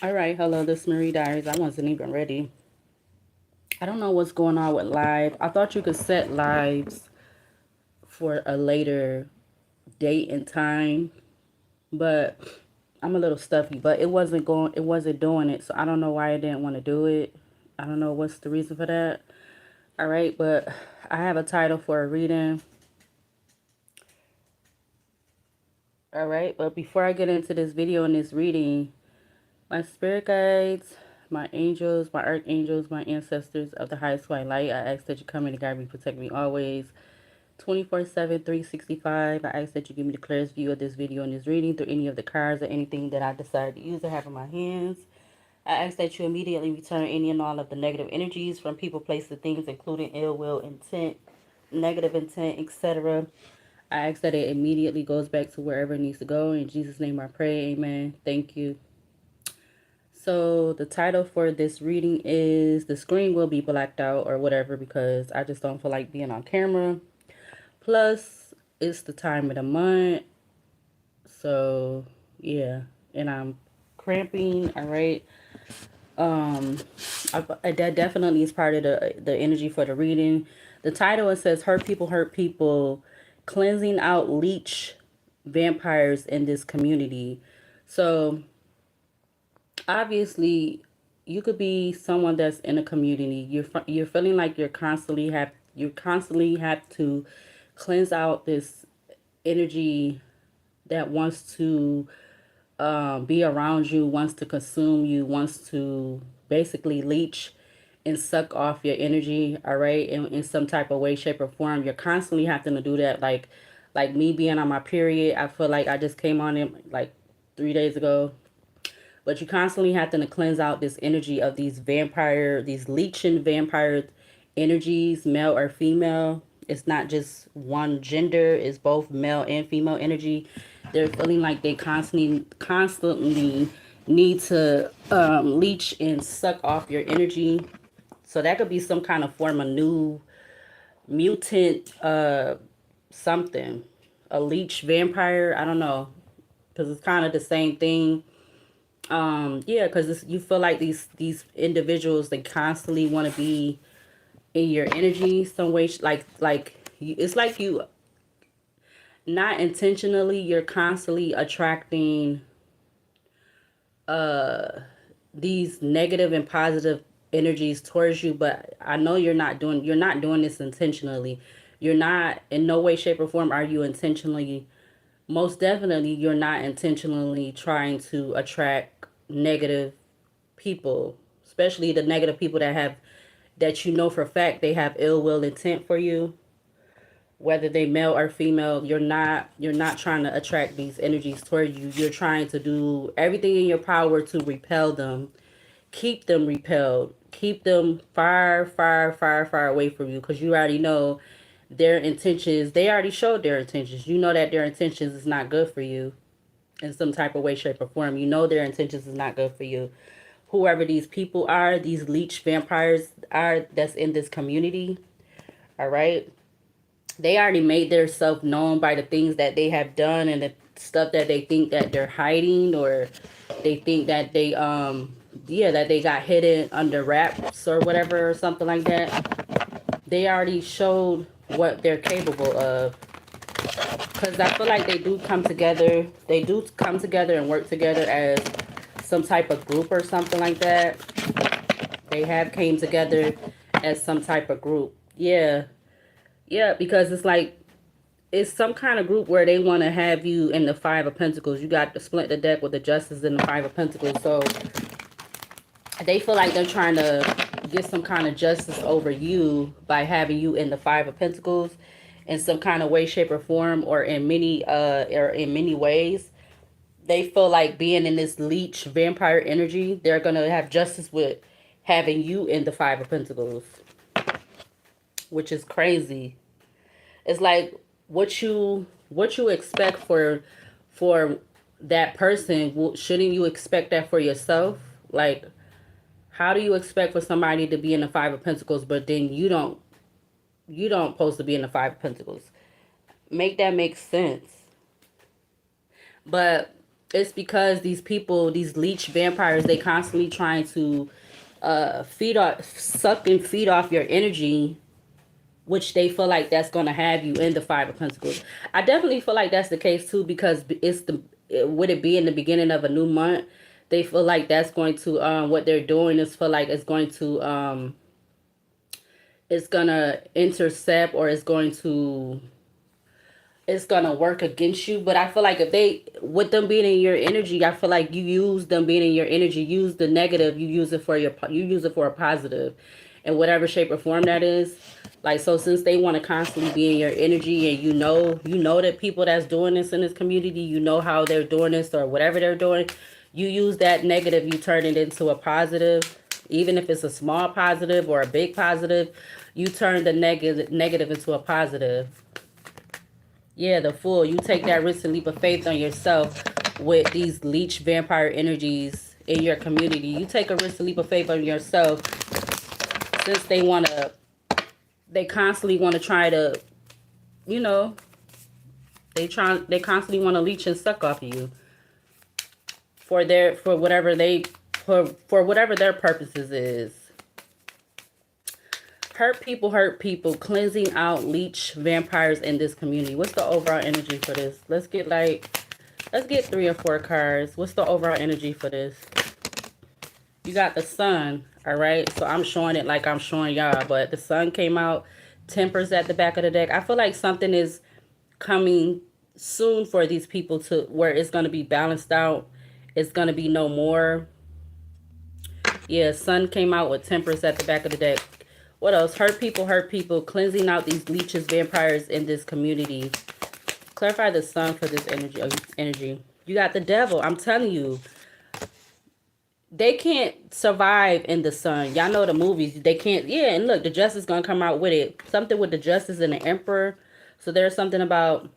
All right, hello, this is Marie Diaries. I wasn't even ready. I don't know what's going on with live. I thought you could set lives for a later date and time, but I'm a little stuffy. But it wasn't doing it, so I don't know why I didn't want to do it. I don't know what's the reason for that. All right, but I have a title for a reading. All right, but before I get into this video and this reading, my spirit guides, my angels, my archangels, my ancestors of the highest white light, I ask that you come in and guide me, protect me always. 24/7, 365. I ask that you give me the clearest view of this video and this reading through any of the cards or anything that I decide to use or have in my hands. I ask that you immediately return any and all of the negative energies from people, places, things, including ill will, intent, negative intent, etc. I ask that it immediately goes back to wherever it needs to go. In Jesus' name I pray. Amen. Thank you. So the title for this reading is The Screen Will Be Blacked Out or whatever because I just don't feel like being on camera. Plus, it's the time of the month. So, yeah. And I'm cramping, all right? That definitely is part of the energy for the reading. The title, it says hurt people, cleansing out leech vampires in this community. So, obviously, you could be someone that's in a community. You're feeling like you constantly have to cleanse out this energy that wants to be around you, wants to consume you, wants to basically leech and suck off your energy, all right, in some type of way, shape, or form. You're constantly having to do that. Like me being on my period, I feel like I just came on it like 3 days ago. But you constantly have to cleanse out this energy of these leeching vampire energies, male or female. It's not just one gender, it's both male and female energy. They're feeling like they constantly need to leech and suck off your energy. So that could be some kind of form of new mutant something. A leech vampire, I don't know. Because it's kind of the same thing. Yeah, because you feel like these individuals, they constantly want to be in your energy some way, it's like you, not intentionally, you're constantly attracting these negative and positive energies towards you, but I know you're not doing this intentionally. You're not, in no way, shape, or form are you intentionally, most definitely you're not intentionally trying to attract negative people, especially the negative people that you know for a fact they have ill will intent for you, whether they male or female. You're not trying to attract these energies toward you. You're trying to do everything in your power to repel them, keep them repelled, keep them far, far, far, far away from you, because you already know their intentions. They already showed their intentions. You know that their intentions is not good for you in some type of way, shape, or form. You know their intentions is not good for you. Whoever these people are, these leech vampires are, that's in this community, all right? They already made their self known by the things that they have done and the stuff that they think that they're hiding, or they think that that they got hidden under wraps or whatever or something like that. They already showed what they're capable of, because I feel like they do come together and work together as some type of group or something like that. They have came together as some type of group. Yeah. Yeah, because it's like it's some kind of group where they want to have you in the Five of Pentacles. You got to split the deck with the Justice in the Five of Pentacles. So they feel like they're trying to get some kind of justice over you by having you in the Five of Pentacles in some kind of way, shape, or form, or in many ways. They feel like being in this leech vampire energy, they're gonna have justice with having you in the Five of Pentacles, which is crazy. It's like what you expect for that person. Shouldn't you expect that for yourself? Like, how do you expect for somebody to be in the Five of Pentacles, but then you don't supposed to be in the Five of Pentacles? Make that make sense. But It's because these people, these leech vampires, they constantly trying to feed off, suck and feed off your energy, which they feel like that's gonna have you in the Five of Pentacles. I definitely feel like that's the case too, because it's the would it be in the beginning of a new month? They feel like that's going to what they're doing is feel like it's gonna intercept, or it's gonna work against you. But I feel like if they, with them being in your energy, I feel like you use them being in your energy, use the negative, you use it for a positive, in whatever shape or form that is. Like, so since they want to constantly be in your energy, and you know that people that's doing this in this community, you know how they're doing this or whatever they're doing, you use that negative, you turn it into a positive. Even if it's a small positive or a big positive, you turn the negative into a positive. Yeah, the Fool. You take that risk and leap of faith on yourself with these leech vampire energies in your community. You take a risk and leap of faith on yourself, since they constantly want to try to, you know, they constantly want to leech and suck off of you for whatever their purposes is. Hurt people, cleansing out leech vampires in this community. What's the overall energy for this? Let's get 3 or 4 cards. What's the overall energy for this? You got the Sun, all right? So I'm showing it like I'm showing y'all, but the Sun came out, Tempers at the back of the deck. I feel like something is coming soon for these people to where it's going to be balanced out. It's going to be no more. Yeah, Sun came out with Tempers at the back of the deck. What else? Hurt people, cleansing out these leeches, vampires in this community. Clarify the Sun for this energy. You got the Devil. I'm telling you, they can't survive in the Sun. Y'all know the movies. They can't. Yeah, and look, the Justice is going to come out with it. Something with the Justice and the Emperor. So there's something about,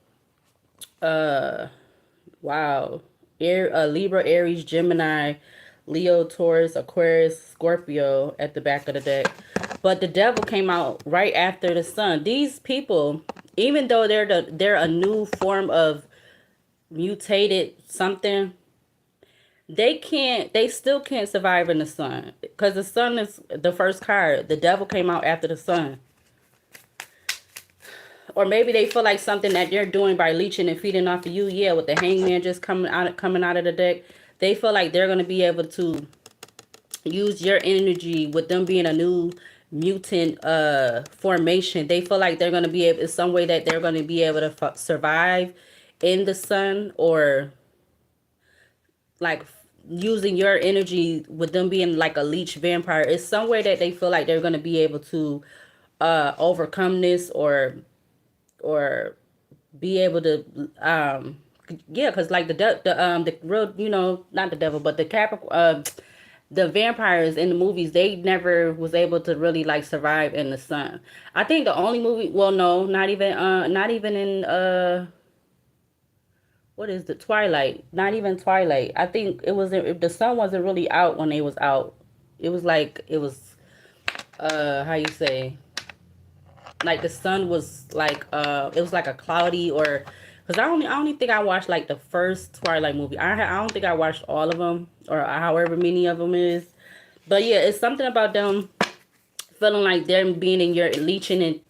wow. Libra, Aries, Gemini, Leo, Taurus, Aquarius, Scorpio at the back of the deck. But the Devil came out right after the Sun. These people, even though they're a new form of mutated something, they still can't survive in the Sun, because the Sun is the first card. The Devil came out after the Sun. Or maybe they feel like something that they're doing by leeching and feeding off of you. Yeah, with the Hangman just coming out of the deck, they feel like they're going to be able to use your energy with them being a new mutant formation. They feel like they're going to be able, in some way that they're going to be able to survive in the Sun, or like using your energy with them being like a leech vampire. It's some way that they feel like they're going to be able to overcome this, or be able to yeah, because like the real, not the devil, but the Capricorn, the vampires in the movies, they never was able to really like survive in the Sun. I think the only movie, well, no, not even in what is the Twilight? Not even Twilight. I think it was, the Sun wasn't really out when they was out. It was how you say, like the Sun was like it was like a cloudy, or because I only think I watched like the first Twilight movie. I don't think I watched all of them, or however many of them is. But yeah, it's something about them feeling like they're being in your, leeching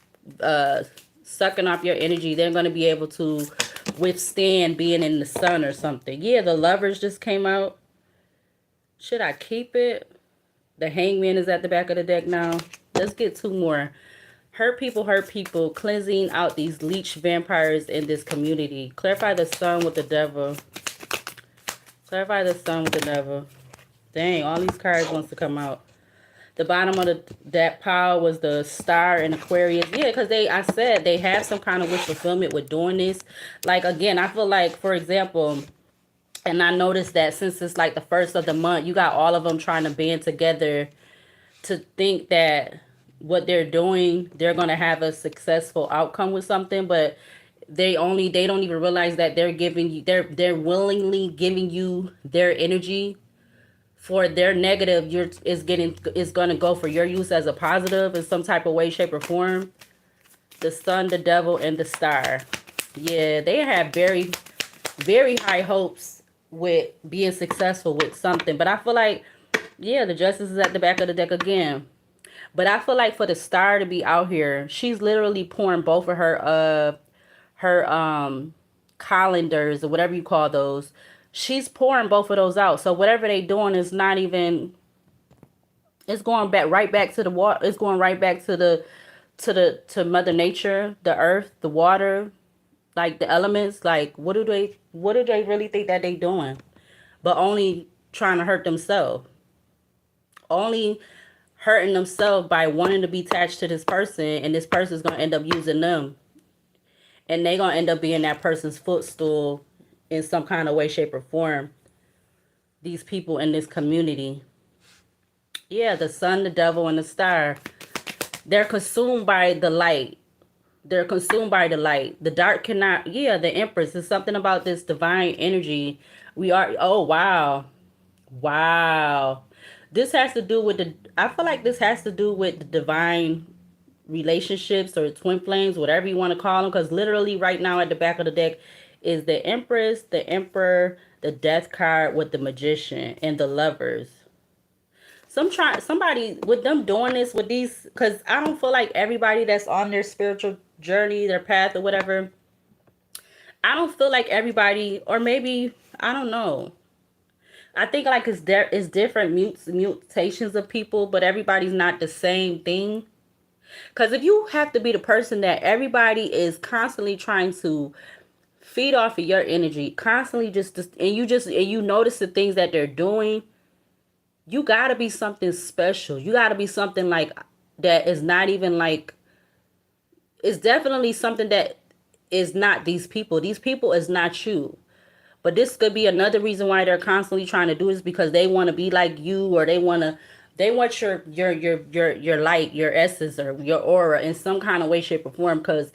and sucking off your energy. They're going to be able to withstand being in the Sun or something. Yeah, the Lovers just came out. Should I keep it? The Hangman is at the back of the deck now. Let's get 2 more. Hurt people, cleansing out these leech vampires in this community. Clarify the Sun with the Devil. Clarify the Sun with the Devil. Dang, all these cards wants to come out. The bottom of that pile was the Star and Aquarius. Yeah, because I said they have some kind of wish fulfillment with doing this. Like, again, I feel like, for example, and I noticed that since it's like the first of the month, you got all of them trying to band together to think that what they're doing, they're going to have a successful outcome with something, but they don't even realize that they're willingly giving you their energy for their negative. Is going to go for your use as a positive in some type of way, shape, or form. The Sun, the Devil, and the Star. Yeah, they have very, very high hopes with being successful with something. But I feel like, yeah, the justice is at the back of the deck again. But I feel like for the star to be out here, she's literally pouring both of her calendars or whatever you call those. She's pouring both of those out. So whatever they doing is not even, it's going back right back to the water. It's going right back to to Mother Nature, the earth, the water, like the elements. Like what do they really think that they doing? But only trying to hurt themselves. Only hurting themselves by wanting to be attached to this person, and this person's gonna end up using them, and they gonna end up being that person's footstool in some kind of way, shape, or form. These people in this community, yeah, the sun, the devil, and the star, they're consumed by the light. They're consumed by the light. The dark cannot. Yeah, the Empress. There's something about this divine energy. We are. Oh wow, wow. This has to do with the. I feel like this has to do with the divine relationships or twin flames, whatever you want to call them. Because literally, right now at the back of the deck is the Empress, the Emperor, the Death card with the Magician, and the Lovers. Somebody with them doing this with these, because I don't feel like everybody that's on their spiritual journey, their path or whatever, I don't feel like everybody, or maybe I don't know, I think like there is different mutations of people, but everybody's not the same thing. Because if you have to be the person that everybody is constantly trying to feed off of your energy, constantly and you notice the things that they're doing, you gotta be something special. You gotta be something like that is not even like, it's definitely something that is not these people. These people is not you. But this could be another reason why they're constantly trying to do this, because they want to be like you, or they want your light, your essence, or your aura in some kind of way, shape, or form. Because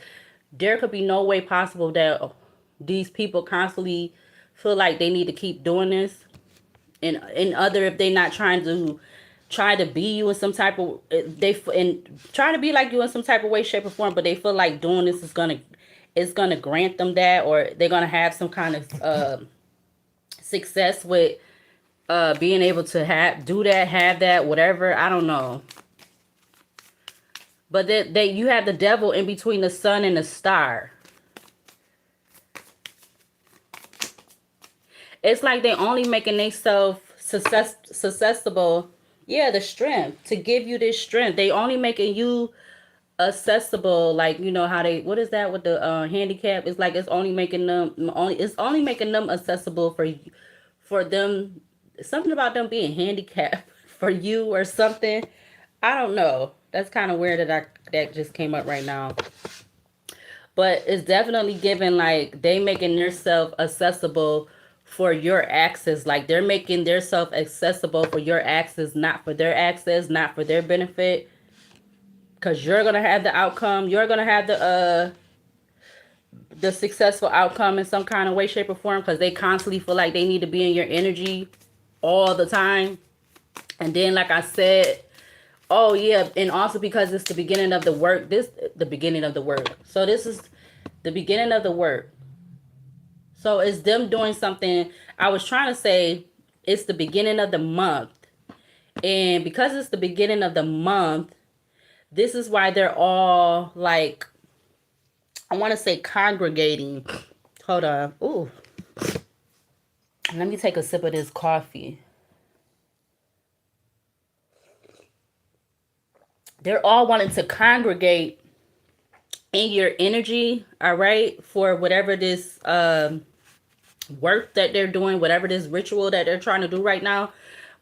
there could be no way possible that these people constantly feel like they need to keep doing this, and other, if they're not try to be you in some type of, and try to be like you in some type of way, shape, or form, but they feel like doing this is gonna grant them that, or they're gonna have some kind of success with being able to have that, whatever. I don't know. But that you have the devil in between the sun and the star. It's like they only making themselves susceptible. Yeah, the strength to give you this strength. They only making you accessible, like, you know how they, what is that with the handicap? It's like it's only making them accessible for them. Something about them being handicapped for you or something. I don't know. That's kind of weird that just came up right now. But it's definitely given like they making themselves accessible for your access. Like they're making themselves accessible for your access, not for their access, not for their benefit. Because you're gonna have the outcome. You're gonna have the successful outcome in some kind of way, shape, or form. Because they constantly feel like they need to be in your energy all the time. And then, like I said, oh yeah, and also because it's the beginning of the work. The beginning of the work. So this is the beginning of the work. So it's them doing something. I was trying to say it's the beginning of the month. And because it's the beginning of the month, this is why they're all like, I want to say congregating. Hold on. Ooh. Let me take a sip of this coffee. They're all wanting to congregate in your energy, all right, for whatever this work that they're doing, whatever this ritual that they're trying to do right now.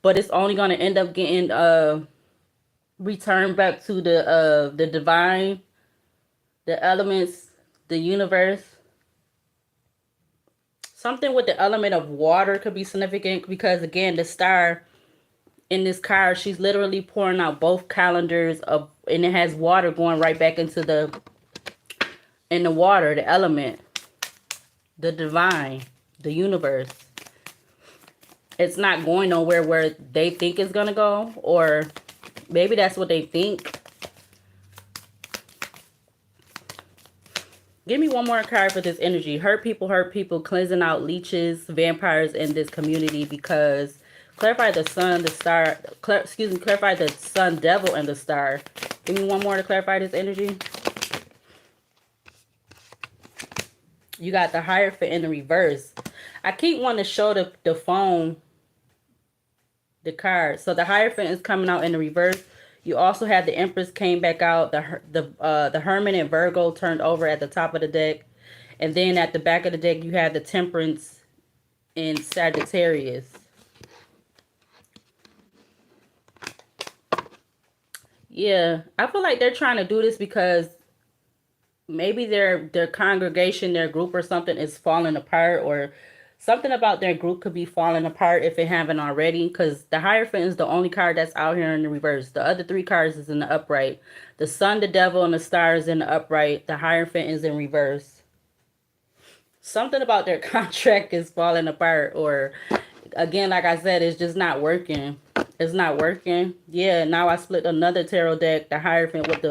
But it's only going to end up getting returned back to the divine, the elements, the universe. Something with the element of water could be significant, because again, the star in this card, she's literally pouring out both calendars of, and it has water going right back into in the water, the element, the divine, the universe. It's not going nowhere where they think it's gonna go, or maybe that's what they think. Give me one more card for this energy. Hurt people, cleansing out leeches, vampires in this community because clarify the sun, the star, excuse me, clarify the sun, devil, and the star. Give me one more to clarify this energy. You got the Hierophant in the reverse. I keep wanting to show the phone, the card. So the Hierophant is coming out in the reverse. You also had the Empress came back out. The Hermit and Virgo turned over at the top of the deck. And then at the back of the deck, you had the Temperance in Sagittarius. Yeah, I feel like they're trying to do this because maybe their congregation, their group or something is falling apart, or something about their group could be falling apart if it haven't already, because the Hierophant is the only card that's out here in the reverse. The other three cards is in the upright. The sun, the devil, and the star is in the upright. The Hierophant is in reverse. Something about their contract is falling apart, or again, like I said, it's just not working. It's not working. Yeah, now I split another tarot deck, the Hierophant with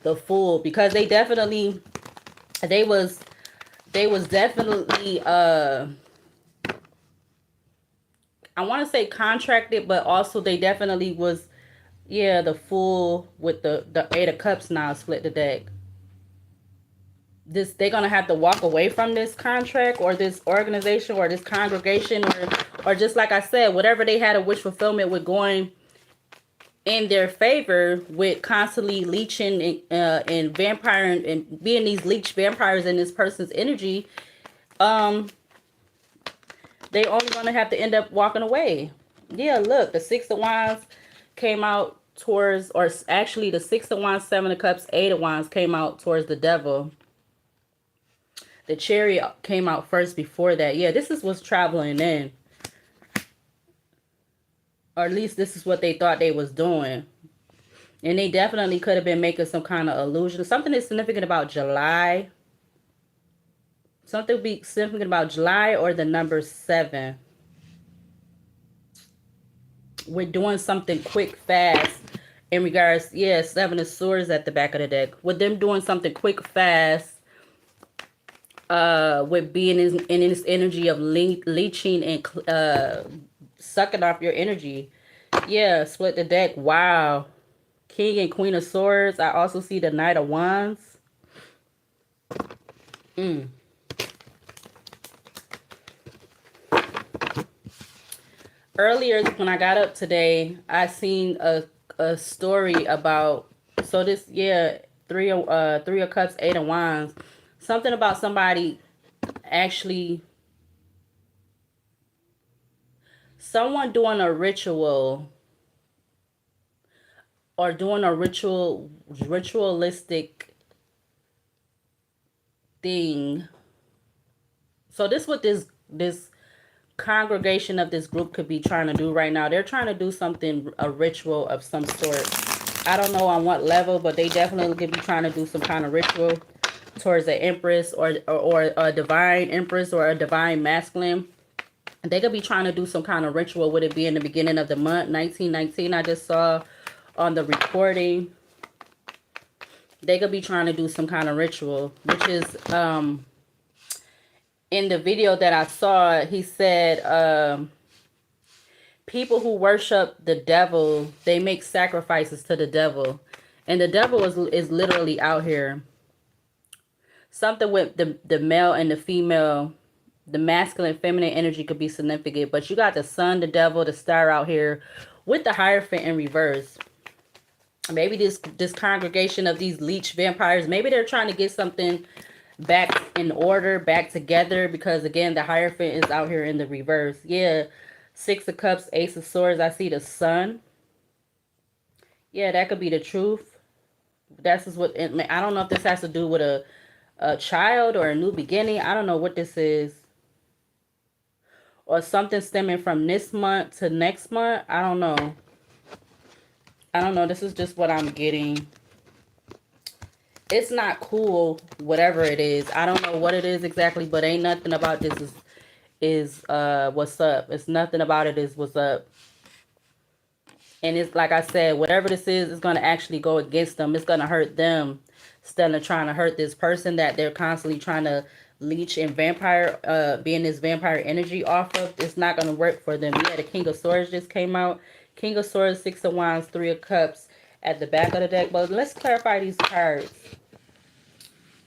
the Fool, because they definitely they was definitely I want to say contracted, but also they definitely was, yeah, the Fool with the Eight of Cups now split the deck. This, they're gonna have to walk away from this contract or this organization or this congregation, or just like I said, whatever they had a wish fulfillment with going in their favor with constantly leeching and vampire and being these leech vampires in this person's energy. They only gonna have to end up walking away. Yeah, look, the Six of Wands came out towards, or actually the Six of Wands, Seven of Cups, Eight of Wands came out towards the devil. The Chariot came out first before that. Yeah, this is what's traveling in. Or at least this is what they thought they was doing. And they definitely could have been making some kind of illusion. Something is significant about July. Something be significant about July or the number 7. We're doing something quick, fast. In regards, yeah, 7 of Swords at the back of the deck. With them doing something quick, fast. With being in this energy of leeching and sucking off your energy. Yeah, split the deck. Wow. King and Queen of Swords. I also see the Knight of Wands. Earlier when I got up today, I seen a story about, so this, yeah, Three of Cups, Eight of Wands. Something about somebody actually, someone doing a ritual or doing a ritualistic thing. So this what this congregation of this group could be trying to do right now. They're trying to do something, a ritual of some sort. I don't know on what level, but they definitely could be trying to do some kind of ritual towards an empress or a divine empress or a divine masculine. They could be trying to do some kind of ritual. Would it be in the beginning of the month? 1919, I just saw on the recording. They could be trying to do some kind of ritual, which is in the video that I saw, he said people who worship the devil, they make sacrifices to the devil. And the devil is literally out here. Something with the male and the female, the masculine, feminine energy could be significant. But you got the sun, the devil, the star out here with the Hierophant in reverse. Maybe this congregation of these leech vampires, maybe they're trying to get something back in order, back together, because again, the Hierophant is out here in the reverse. Yeah, Six of Cups, Ace of Swords. I see the sun. Yeah, that could be the truth. That's just what, I don't know if this has to do with a child or a new beginning. I don't know what this is. Or something stemming from this month to next month. I don't know. I don't know. This is just what I'm getting. It's not cool, whatever it is. I don't know what it is exactly, but ain't nothing about this is what's up. It's nothing about it is what's up. And it's like I said, whatever this is going to actually go against them. It's going to hurt them. instead of trying to hurt this person that they're constantly trying to leech and vampire, being this vampire energy off of. It's not going to work for them. Yeah, the King of Swords just came out. King of Swords, Six of Wands, Three of Cups at the back of the deck. But let's clarify these cards.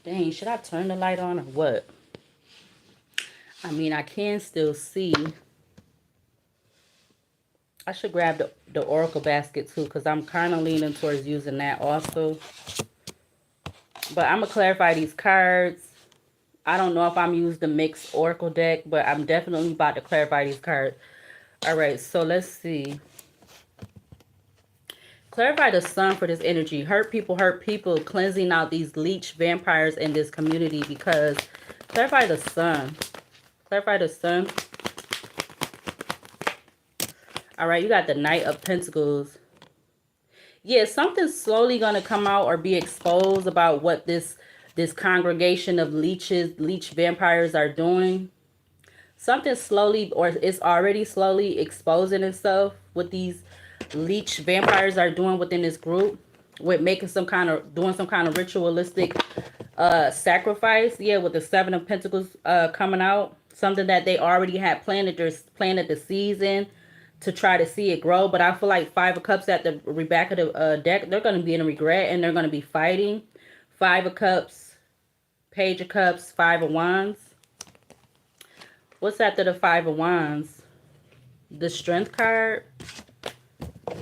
Dang, should I turn the light on or what? I mean, I can still see. I should grab the Oracle basket too, because I'm kind of leaning towards using that also. But I'm going to clarify these cards. I don't know if I'm using the mixed Oracle deck, but I'm definitely about to clarify these cards. All right, so let's see. Clarify the sun for this energy. Hurt people, cleansing out these leech vampires in this community, because clarify the sun. Clarify the sun. All right, you got the Knight of Pentacles. Yeah, something's slowly going to come out or be exposed about what this congregation of leech vampires are doing. Something slowly, or it's already slowly exposing itself, what these leech vampires are doing within this group, with making doing some kind of ritualistic sacrifice. Yeah, with the Seven of Pentacles coming out. Something that they already had planted the season to try to see it grow. But I feel like Five of Cups at the back of the deck, they're going to be in regret and they're going to be fighting. Five of Cups, Page of Cups, Five of Wands. What's after the Five of Wands? The Strength card.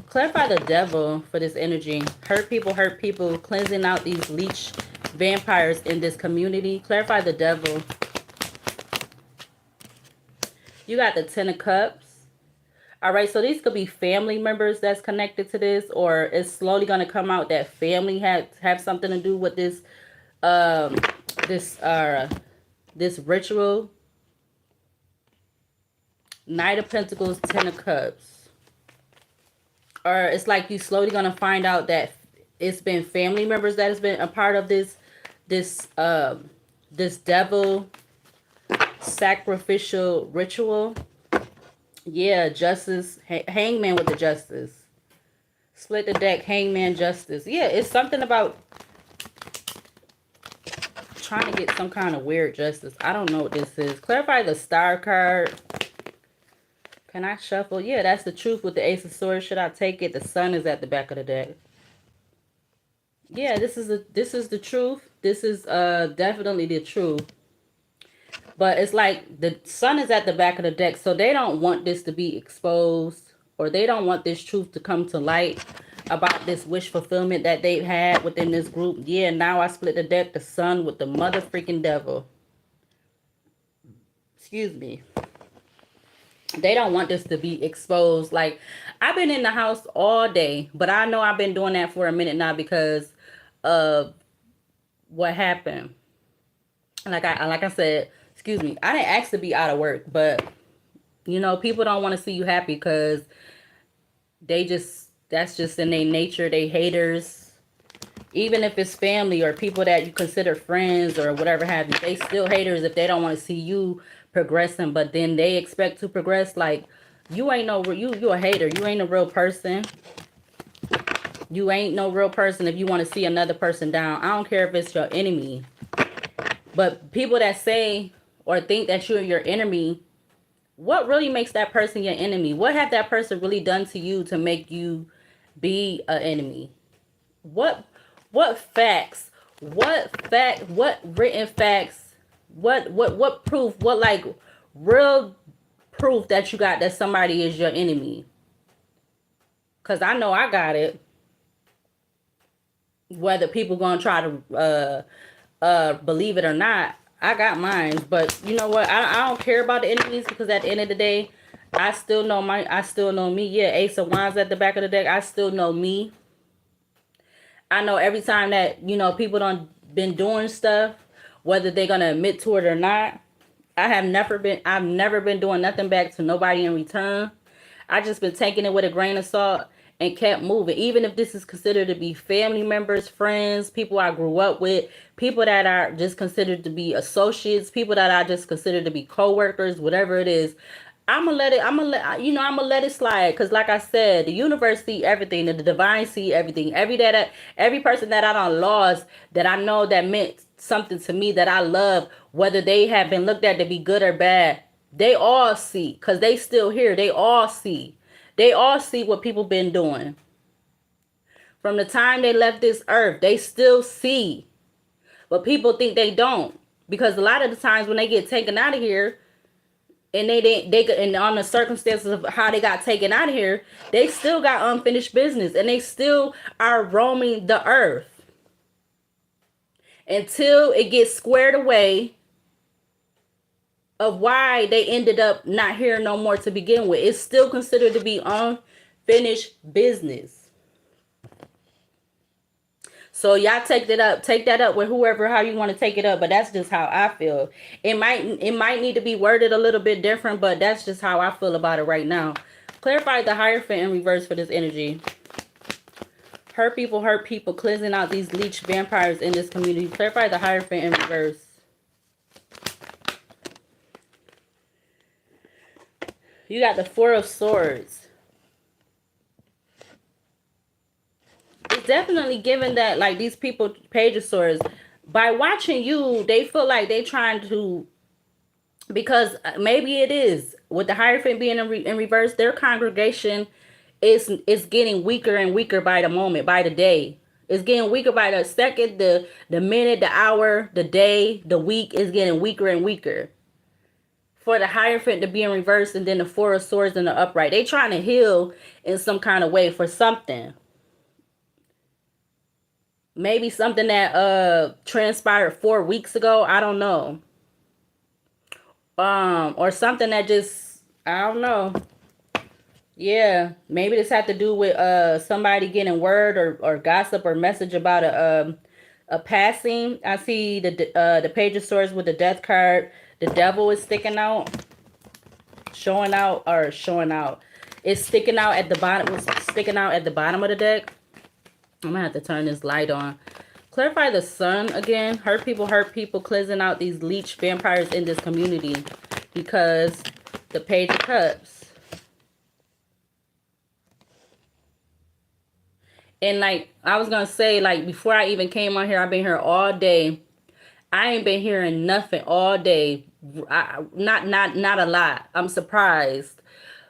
Clarify the Devil for this energy. Hurt people, cleansing out these leech vampires in this community. Clarify the Devil. You got the Ten of Cups. All right, so these could be family members that's connected to this, or it's slowly going to come out that family have something to do with this this ritual. Knight of Pentacles, Ten of Cups. Or it's like you slowly going to find out that it's been family members that has been a part of this devil sacrificial ritual. Yeah, Justice, Hangman with the Justice. Split the deck, Hangman, Justice. Yeah, it's something about trying to get some kind of weird justice. I don't know what this is. Clarify the Star card. Can I shuffle? Yeah, that's the Truth with the Ace of Swords. Should I take it? The Sun is at the back of the deck. Yeah, this is the truth. This is definitely the truth. But it's like the Sun is at the back of the deck, so they don't want this to be exposed, or they don't want this truth to come to light about this wish fulfillment that they've had within this group. Yeah, now I split the deck, the Sun with the mother freaking Devil. Excuse me. They don't want this to be exposed. Like, I've been in the house all day, but I know I've been doing that for a minute now because of what happened. Like I said, excuse me, I didn't ask to be out of work, but you know, people don't want to see you happy because that's just in their nature. They haters. Even if it's family or people that you consider friends or whatever have you, they still haters if they don't want to see you progressing. But then they expect to progress. Like, you ain't no, you a hater. You ain't a real person. You ain't no real person if you want to see another person down. I don't care if it's your enemy. But people that say or think that you're your enemy, what really makes that person your enemy? What have that person really done to you to make you be an enemy? What facts? What written facts? What proof? What, like, real proof that you got that somebody is your enemy? Because I know I got it. Whether people gonna try to believe it or not, I got mine. But you know what? I don't care about the enemies, because at the end of the day, I still know me. Yeah, Ace of Wands at the back of the deck. I still know me. I know every time that, you know, people done been doing stuff, whether they're gonna admit to it or not. I've never been doing nothing back to nobody in return. I just been taking it with a grain of salt and kept moving. Even if this is considered to be family members, friends, people I grew up with, people that are just considered to be associates, people that I just consider to be co-workers, whatever it is, I'm gonna let it slide. Cause like I said, the universe see everything, the divine see everything. Every person that I done lost, that I know that meant something to me, that I love, whether they have been looked at to be good or bad, they all see. Cause they still here. They all see. They all see what people been doing. From the time they left this earth, they still see. But people think they don't. Because a lot of the times when they get taken out of here, and and on the circumstances of how they got taken out of here, they still got unfinished business, and they still are roaming the earth until it gets squared away of why they ended up not here no more to begin with. It's still considered to be unfinished business. So y'all take that up with whoever, how you want to take it up, but that's just how I feel. It might need to be worded a little bit different, but that's just how I feel about it right now. Clarify the Hierophant in reverse for this energy. Hurt people, cleansing out these leech vampires in this community. Clarify the Hierophant in reverse. You got the Four of Swords. It's definitely given that, like, these people, Page of Swords, by watching you, they feel like they trying to, because maybe it is, with the Hierophant being in reverse, their congregation is getting weaker and weaker by the moment, by the day. It's getting weaker by the second, the minute, the hour, the day, the week is getting weaker and weaker. For the Hierophant to be in reverse and then the Four of Swords in the upright, they trying to heal in some kind of way for something. Maybe something that transpired 4 weeks ago. I don't know. Or something that just, I don't know. Yeah, maybe this had to do with somebody getting word or gossip or message about a passing. I see the Page of Swords with the Death card. The Devil is sticking out. Showing out. It's sticking out at the bottom. It's sticking out at the bottom of the deck. I'm gonna have to turn this light on. Clarify the Sun again. Hurt people, cleansing out these leech vampires in this community. Because the Page of Cups. And like I was gonna say, like, before I even came on here, I've been here all day. I ain't been hearing nothing all day. Not a lot. I'm surprised.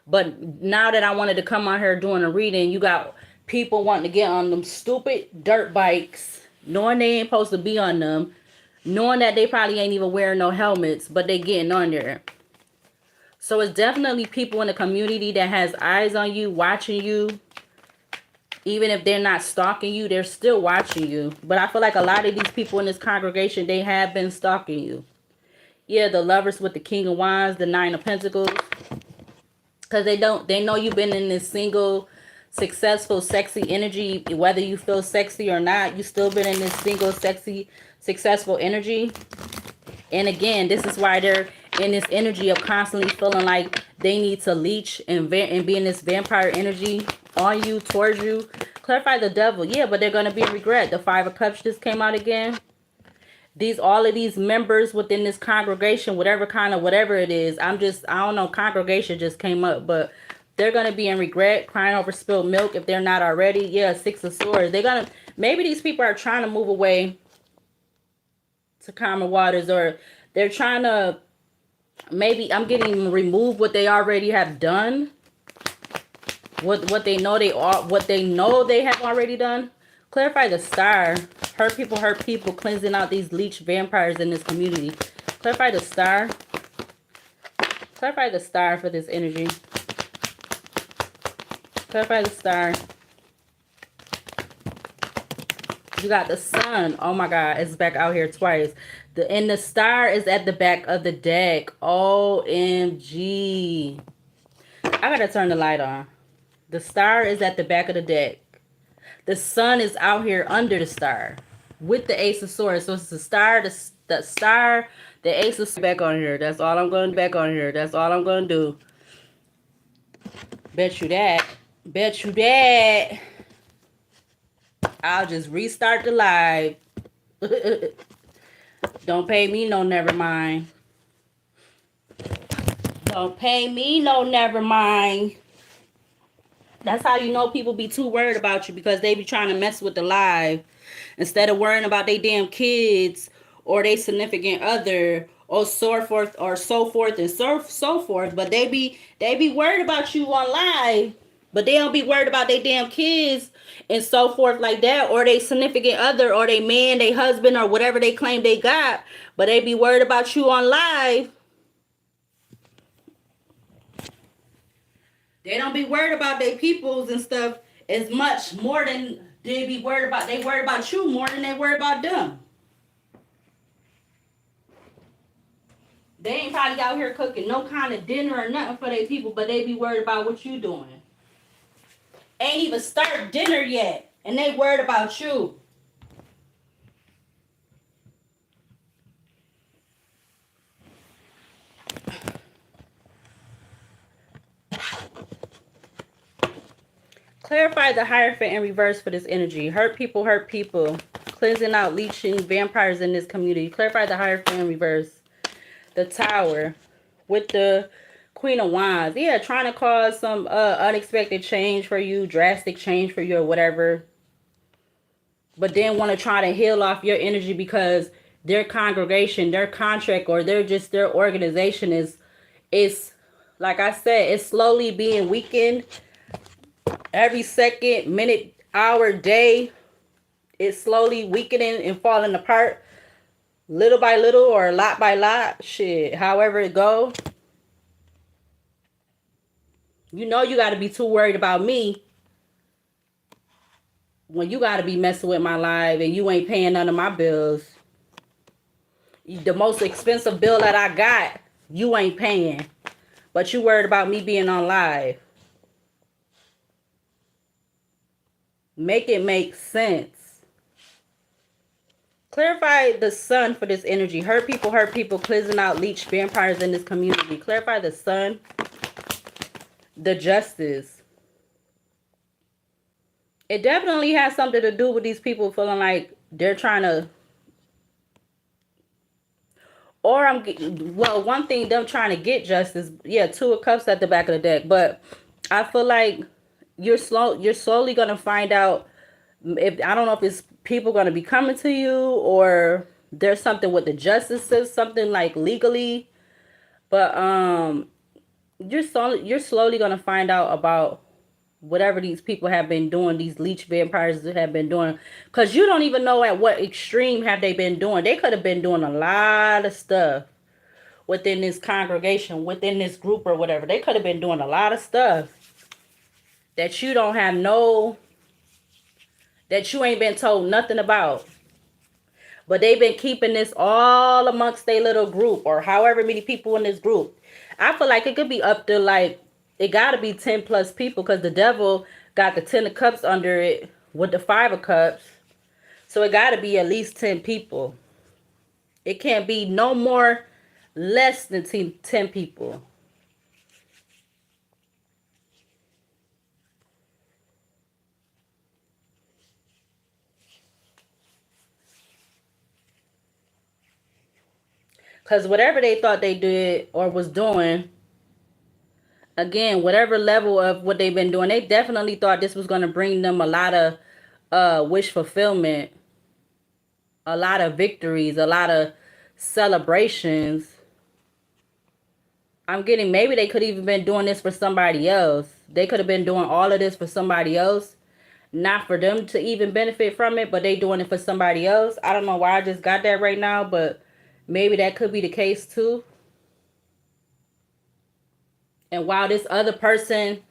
But now that I wanted to come on here doing a reading, you got people wanting to get on them stupid dirt bikes, knowing they ain't supposed to be on them, knowing that they probably ain't even wearing no helmets, but they getting on there. So it's definitely people in the community that has eyes on you, watching you. Even if they're not stalking you, they're still watching you. But I feel like a lot of these people in this congregation, they have been stalking you. Yeah, the Lovers with the King of Wands, the Nine of Pentacles. Because they know you've been in this single, successful, sexy energy. Whether you feel sexy or not, you still been in this single, sexy, successful energy. And again, this is why they're in this energy of constantly feeling like they need to leech and be in this vampire energy on you, towards you. Clarify the Devil. Yeah, but they're going to be in regret. The Five of Cups just came out again. All of these members within this congregation, whatever it is, I don't know, congregation just came up, but they're going to be in regret, crying over spilled milk if they're not already. Yeah, Six of Swords. Maybe these people are trying to move away to calmer waters, or they're trying to, maybe I'm getting remove what they already have done. What they know they have already done. Clarify the Star. Hurt people, cleansing out these leech vampires in this community. Clarify the Star. Clarify the Star for this energy. Clarify the Star. You got the Sun. Oh my God, it's back out here twice. And the Star is at the back of the deck. OMG. I gotta turn the light on. The Star is at the back of the deck. The Sun is out here under the Star with the Ace of Swords. So it's the Star, the Star, the Ace of Swords back on here. That's all I'm going to do. Bet you that. I'll just restart the live. Don't pay me no never mind. Don't pay me no never mind. That's how you know people be too worried about you, because they be trying to mess with the live instead of worrying about their damn kids or their significant other or so forth and so forth. But they be worried about you on live, but they don't be worried about their damn kids and so forth like that, or their significant other or their man, their husband, or whatever they claim they got. But they be worried about you on live. They don't be worried about their peoples and stuff as much more than they be worried about. They worried about you more than they worried about them. They ain't probably out here cooking no kind of dinner or nothing for their people, but they be worried about what you doing. Ain't even start dinner yet, and they worried about you. Clarify the Hierophant in reverse for this energy. Hurt people, hurt people. Cleansing out, leeching vampires in this community. Clarify the Hierophant in reverse. The Tower with the Queen of Wands. Yeah, trying to cause some unexpected change for you, drastic change for you or whatever. But then want to try to heal off your energy because their congregation, their contract, or their organization is like I said, it's slowly being weakened. Every second, minute, hour, day, it's slowly weakening and falling apart. Little by little or lot by lot. Shit, however it go. You know you got to be too worried about me when you got to be messing with my life and you ain't paying none of my bills. The most expensive bill that I got, you ain't paying. But you worried about me being on live. Make it make sense. Clarify the sun for this energy. Hurt people, cleansing out, leech vampires in this community. Clarify the sun. The justice. It definitely has something to do with these people feeling like they're trying to, or one thing, them trying to get justice. Yeah, Two of Cups at the back of the deck. But I feel like you're slowly gonna find out if, I don't know if it's people gonna be coming to you or there's something with the justices, something like legally. But you're slowly gonna find out about whatever these people have been doing, these leech vampires have been doing, because you don't even know at what extreme have they been doing. They could have been doing a lot of stuff within this congregation, within this group or whatever. They could have been doing a lot of stuff that you don't have that you ain't been told nothing about. But they've been keeping this all amongst their little group or however many people in this group. I feel like it could be up to like, it got to be 10 plus people, because the devil got the 10 of cups under it with the 5 of cups. So it got to be at least 10 people. It can't be no more, less than 10 people. Because whatever they thought they did or was doing, again, whatever level of what they've been doing, they definitely thought this was going to bring them a lot of wish fulfillment, a lot of victories, a lot of celebrations. I'm getting, maybe they could even been doing this for somebody else. They could have been doing all of this for somebody else, not for them to even benefit from it, but they doing it for somebody else. I don't know why I just got that right now, but maybe that could be the case too. And while this other person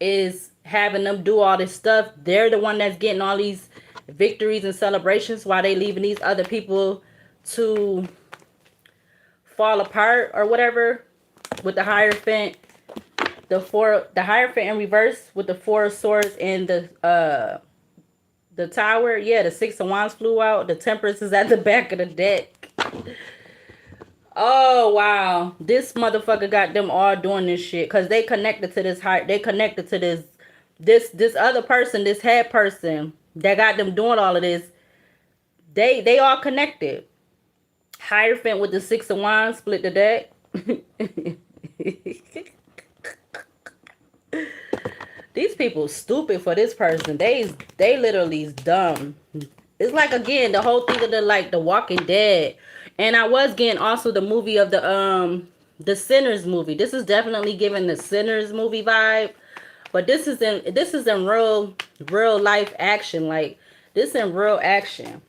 is having them do all this stuff, they're the one that's getting all these victories and celebrations while they leaving these other people to fall apart or whatever. With the Hierophant, the Hierophant in reverse with the 4 of Swords and the Tower. Yeah, the 6 of Wands flew out. The Temperance is at the back of the deck. Oh wow, this motherfucker got them all doing this shit because they connected to this they connected to this other person, this head person that got them doing all of this. They all connected. Hierophant with the 6 of Wands split the deck. These people stupid for this person. They literally is dumb. It's like, again, the whole thing of the, like, the Walking Dead. And I was getting also the movie of the Sinners movie. This is definitely giving the Sinners movie vibe. But this is in real life action. Like, this in real action.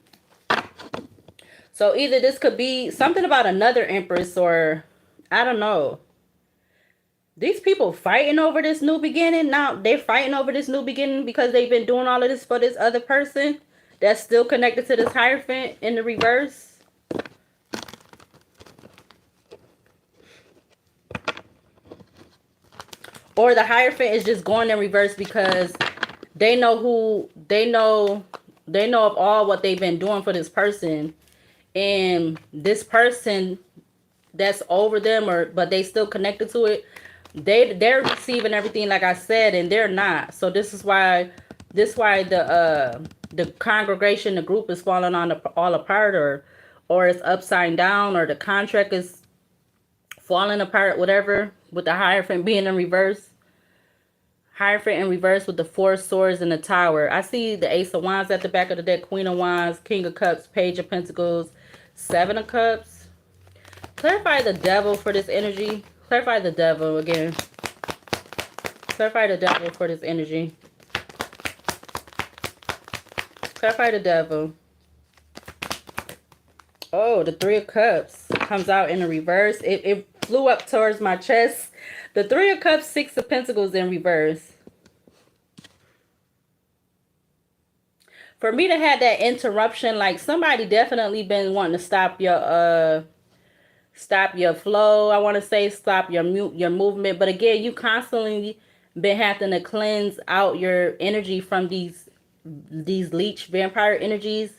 So either this could be something about another empress, or I don't know. These people fighting over this new beginning. Now they're fighting over this new beginning because they've been doing all of this for this other person that's still connected to this Hierophant in the reverse. Or the Hierophant is just going in reverse because they know of all what they've been doing for this person, and this person that's over them, but they still connected to it, they're receiving everything, like I said, and they're not. So this why the congregation, the group is falling all apart, or it's upside down, or the contract is falling apart, whatever, with the Hierophant being in reverse. Hierophant in reverse with the Four Swords and the Tower. I see the Ace of Wands at the back of the deck, Queen of Wands, King of Cups, Page of Pentacles, Seven of Cups. Clarify the Devil for this energy. Clarify the Devil again. Clarify the Devil for this energy. Clarify the Devil. Oh, the Three of Cups comes out in the reverse. It flew up towards my chest. The Three of Cups, Six of Pentacles in reverse. For me to have that interruption, like somebody definitely been wanting to stop your flow. I want to say stop your movement. But again, you constantly been having to cleanse out your energy from these leech vampire energies,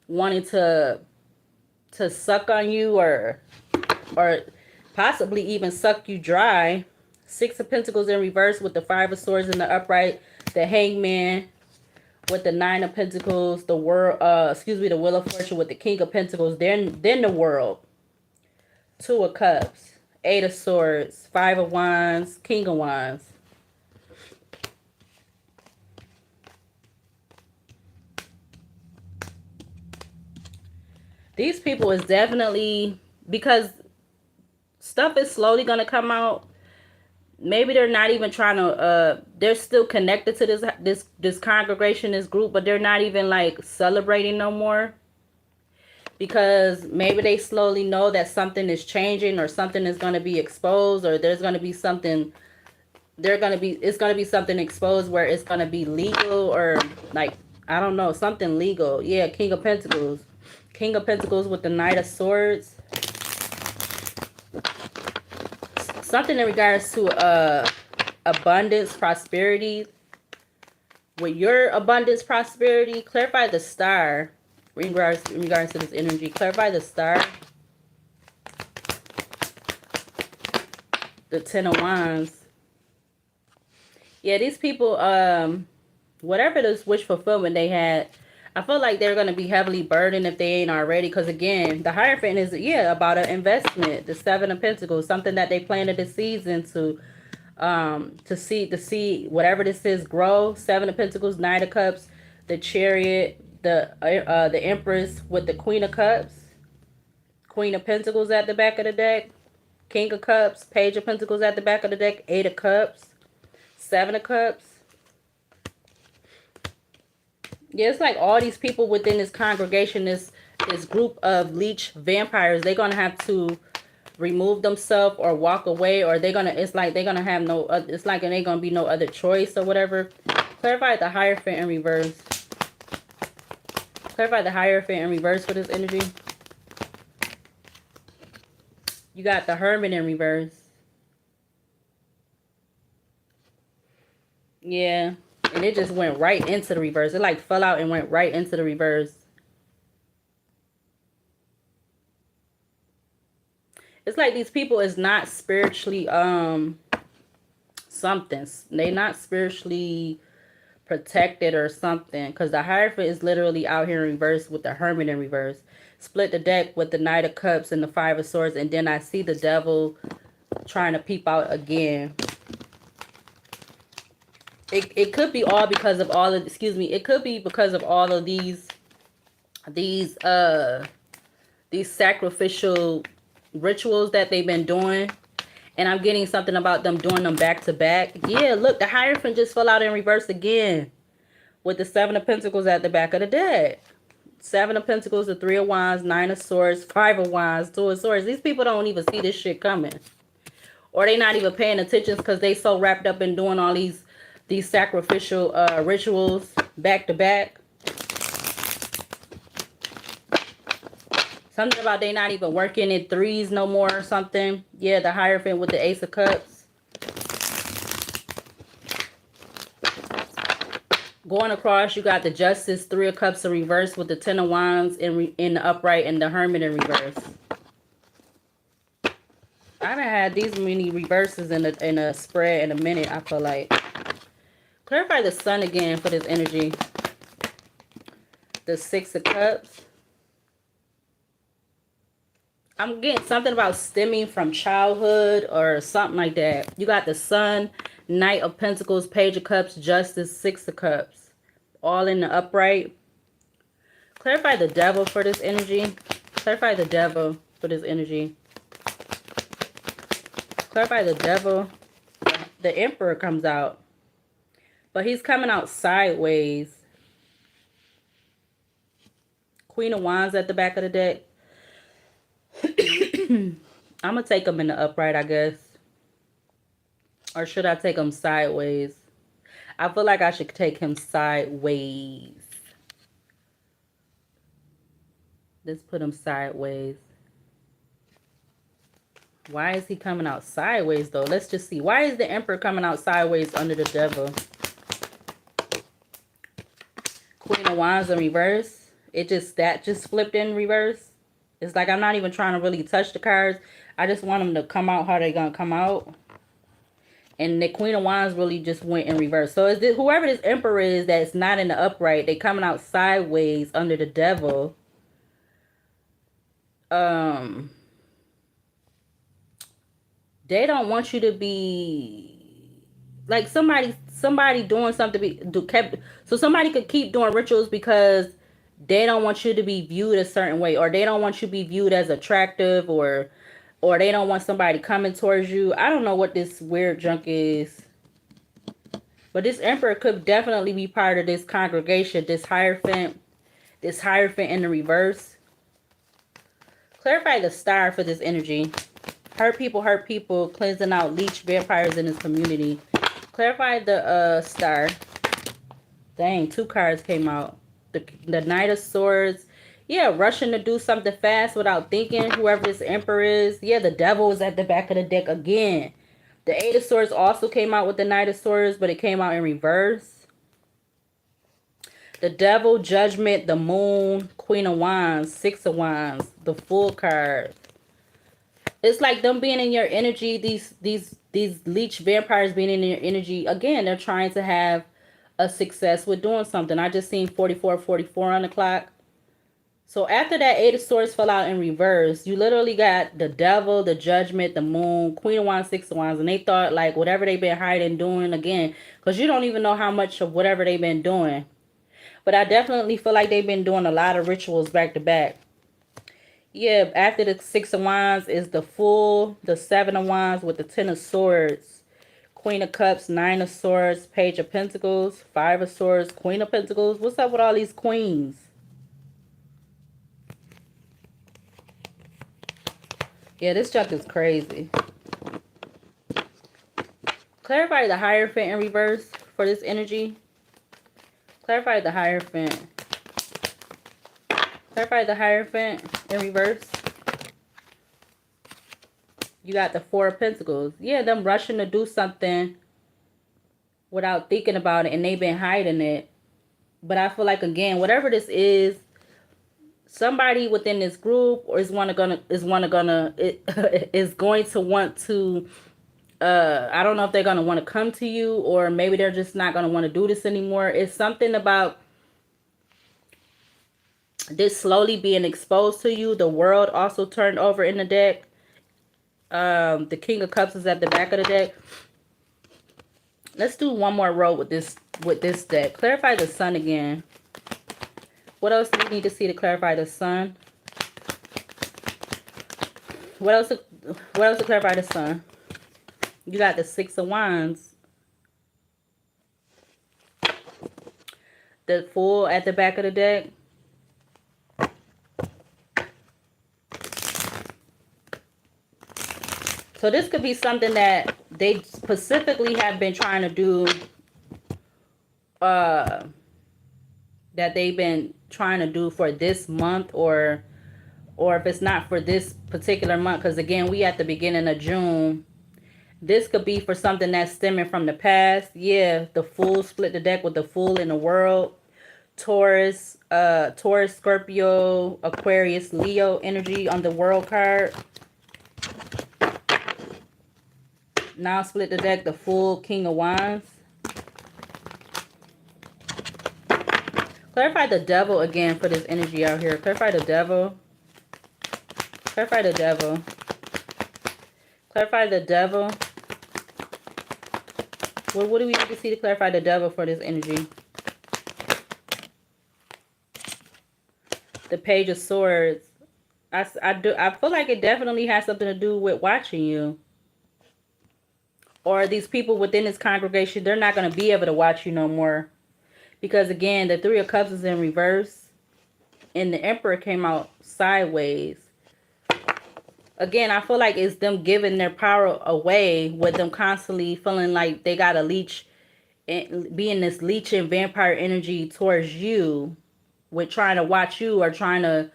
wanting to suck on you, or possibly even suck you dry. Six of Pentacles in reverse with the Five of Swords in the upright, the Hangman with the Nine of Pentacles, the Wheel of Fortune with the King of Pentacles, then the World. Two of Cups, Eight of Swords, Five of Wands, King of Wands. These people is definitely, because stuff is slowly going to come out. Maybe they're not even trying to, they're still connected to this congregation, this group, but they're not even like celebrating no more. Because maybe they slowly know that something is changing, or something is going to be exposed, or there's going to be something, it's going to be something exposed where it's going to be legal, or like, I don't know, something legal. Yeah, King of Pentacles. King of Pentacles with the Knight of Swords. Something in regards to abundance, prosperity. With your abundance, prosperity, clarify the Star. In regards to this energy, clarify the Star. The Ten of Wands. Yeah, these people, whatever this wish fulfillment they had, I feel like they're going to be heavily burdened if they ain't already. Because again, the Hierophant is, about an investment. The Seven of Pentacles, something that they planted the seeds into, to see whatever this is grow. Seven of Pentacles, Nine of Cups, the Chariot, the Empress with the Queen of Cups, Queen of Pentacles at the back of the deck, King of Cups, Page of Pentacles at the back of the deck, Eight of Cups, Seven of Cups. Yeah, it's like all these people within this congregation, this group of leech vampires, they're gonna have to remove themselves or walk away, or it's like they're gonna have no, it's like it ain't gonna be no other choice or whatever. Clarify the Hierophant in reverse. Clarify the Hierophant in reverse for this energy. You got the Hermit in reverse. Yeah. And it just went right into the reverse. It like fell out and went right into the reverse. It's like these people is not spiritually something. They not spiritually protected or something, because the Hierophant is literally out here in reverse with the Hermit in reverse. Split the deck with the Knight of Cups and the Five of Swords, and then I see the Devil trying to peep out again. It could be all because of all of, excuse me, it could be because of all of these sacrificial rituals that they've been doing. And I'm getting something about them doing them back to back. Yeah, look, the Hierophant just fell out in reverse again with the Seven of Pentacles at the back of the deck. Seven of Pentacles, the Three of Wands, Nine of Swords, Five of Wands, Two of Swords. These people don't even see this shit coming. Or they not even paying attention because they so wrapped up in doing all these sacrificial rituals back to back. Something about they not even working in threes no more or something. Yeah, the Hierophant with the Ace of Cups. Going across, you got the Justice, Three of Cups in reverse with the Ten of Wands in the upright and the Hermit in reverse. I haven't had these many reverses in a spread in a minute, I feel like. Clarify the Sun again for this energy. The Six of Cups. I'm getting something about stemming from childhood or something like that. You got the Sun, Knight of Pentacles, Page of Cups, Justice, Six of Cups. All in the upright. Clarify the Devil for this energy. Clarify the Devil for this energy. Clarify the Devil. The Emperor comes out. But he's coming out sideways. Queen of Wands at the back of the deck. I'm going to take them in the upright, I guess. Or should I take him sideways? I feel like I should take him sideways. Let's put him sideways. Why is he coming out sideways, though? Let's just see. Why is the Emperor coming out sideways under the Devil? Queen of Wands in reverse. That just flipped in reverse. It's like I'm not even trying to really touch the cards. I just want them to come out how they're going to come out. And the Queen of Wands really just went in reverse. So is this, whoever this Emperor is that's not in the upright, they coming out sideways under the Devil. They don't want you to be like somebody doing something so somebody could keep doing rituals because they don't want you to be viewed a certain way, or they don't want you to be viewed as attractive, or they don't want somebody coming towards you. I don't know what this weird junk is. But this Emperor could definitely be part of this congregation, this Hierophant in the reverse. Clarify the Star for this energy. Hurt people, cleansing out leech vampires in this community. Clarify the Star. Dang, 2 cards came out. The Knight of Swords. Yeah, rushing to do something fast without thinking. Whoever this Emperor is. Yeah, the Devil is at the back of the deck again. The Eight of Swords also came out with the Knight of Swords, but it came out in reverse. The Devil, Judgment, the Moon, Queen of Wands, Six of Wands, the Full card. It's like them being in your energy. These leech vampires being in your energy. Again, they're trying to have a success with doing something. I just seen 4444 on the clock. So after that Eight of Swords fell out in reverse, you literally got the Devil, the Judgment, the Moon, Queen of Wands, Six of Wands, and they thought like whatever they've been hiding doing again, because you don't even know how much of whatever they've been doing. But I definitely feel like they've been doing a lot of rituals back to back. Yeah, after the Six of Wands is the Fool, the Seven of Wands with the Ten of Swords. Queen of Cups, Nine of Swords, Page of Pentacles, Five of Swords, Queen of Pentacles. What's up with all these queens? Yeah, this junk is crazy. Clarify the Hierophant in reverse for this energy. Clarify the Hierophant. Clarify the Hierophant in reverse. You got the Four of Pentacles. Yeah, them rushing to do something without thinking about it, and they've been hiding it. But I feel like, again, whatever this is, somebody within this group or is going to want to I don't know if they're going to want to come to you, or maybe they're just not going to want to do this anymore. It's something about this slowly being exposed to you. The World also turned over in the deck. The King of Cups is at the back of the deck. Let's do one more row with this deck. Clarify the Sun again. What else do we need to see to clarify the Sun? What else to clarify the Sun? You got the Six of Wands. The Fool at the back of the deck. So this could be something that they specifically have been trying to do, that they've been trying to do for this month, or if it's not for this particular month, because again, we at the beginning of June. This could be for something that's stemming from the past. Yeah, the Fool split the deck with the Fool in the World. Taurus, Scorpio, Aquarius, Leo energy on the World card. Now split the deck, the Fool, King of Wands. Clarify the Devil again for this energy out here. Clarify the Devil. Clarify the Devil. Clarify the Devil. What do we need to see to clarify the Devil for this energy? The Page of Swords. I feel like it definitely has something to do with watching you. Or these people within this congregation, they're not going to be able to watch you no more. Because again, the Three of Cups is in reverse. And the Emperor came out sideways. Again, I feel like it's them giving their power away, with them constantly feeling like they got to leech, being this leeching vampire energy towards you, with trying to watch you or trying to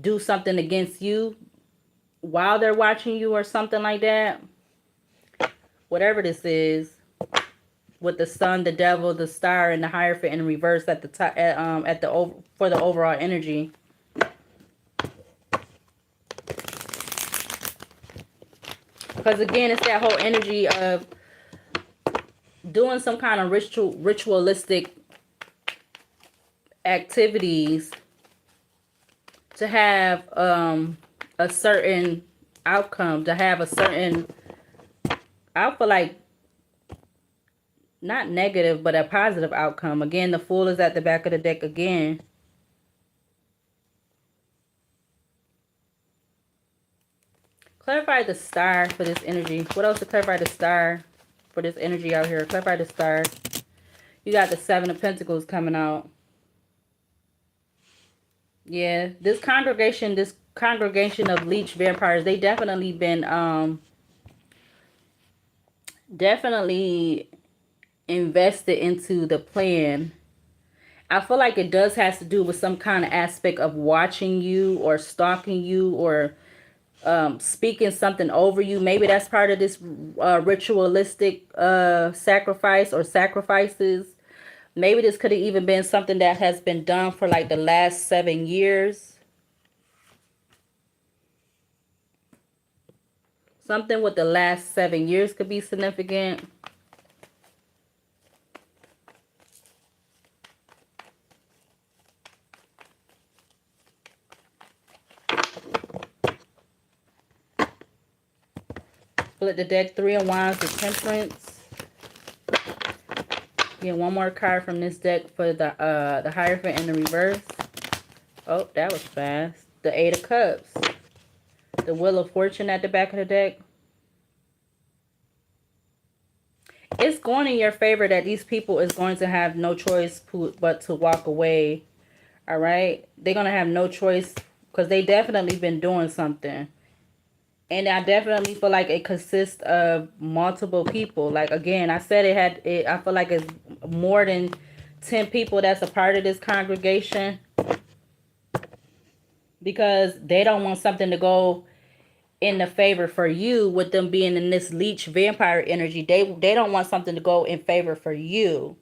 do something against you while they're watching you or something like that. Whatever this is, with the Sun, the Devil, the Star, and the Hierophant in reverse at the top, for the overall energy. Because again, it's that whole energy of doing some kind of ritualistic activities to have a certain outcome, to have a certain, I feel like, not negative, but a positive outcome. Again, the Fool is at the back of the deck again. Clarify the Star for this energy. What else to clarify the Star for this energy out here? Clarify the Star. You got the Seven of Pentacles coming out. Yeah, this congregation of leech vampires, they definitely been definitely invested into the plan. I feel like it does has to do with some kind of aspect of watching you or stalking you or speaking something over you. Maybe that's part of this ritualistic sacrifice or sacrifices. Maybe this could have even been something that has been done for like the last 7 years. Something with the last 7 years could be significant. Split the deck, Three of Wands, the Temperance. Get one more card from this deck for the Hierophant in the reverse. Oh, that was fast. The Eight of Cups. The Wheel of Fortune at the back of the deck. It's going in your favor that these people is going to have no choice but to walk away. All right? They're going to have no choice because they definitely been doing something. And I definitely feel like it consists of multiple people. Like, again, I said I feel like it's more than 10 people that's a part of this congregation. Because they don't want something to go in the favor for you with them being in this leech vampire energy. They don't want something to go in favor for you.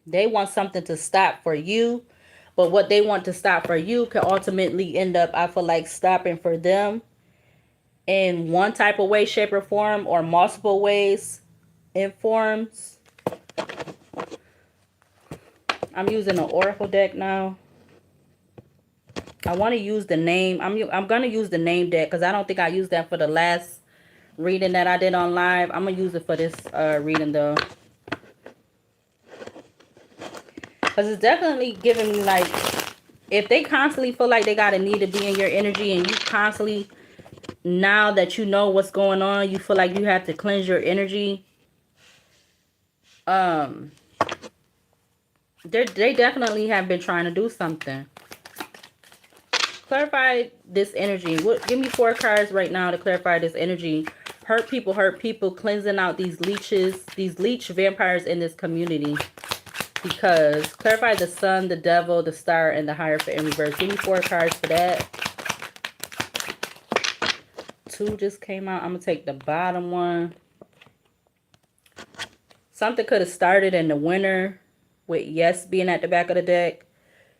They want something to stop for you. But what they want to stop for you can ultimately end up, I feel like, stopping for them in one type of way, shape, or form, or multiple ways and forms. I'm using an oracle deck now. I want to use the name. I'm gonna use the name deck because I don't think I used that for the last reading that I did on live. I'm gonna use it for this reading though, because it's definitely giving me like, if they constantly feel like they gotta need to be in your energy, and you constantly, now that you know what's going on, you feel like you have to cleanse your energy. They definitely have been trying to do something. Clarify this energy. What? Give me 4 cards right now to clarify this energy. Hurt people, cleansing out these leeches, these leech vampires in this community. Because clarify the sun, the devil, the star, and the Hierophant in reverse. Give me 4 cards for that. 2 just came out. I'm going to take the bottom one. Something could have started in the winter with yes being at the back of the deck.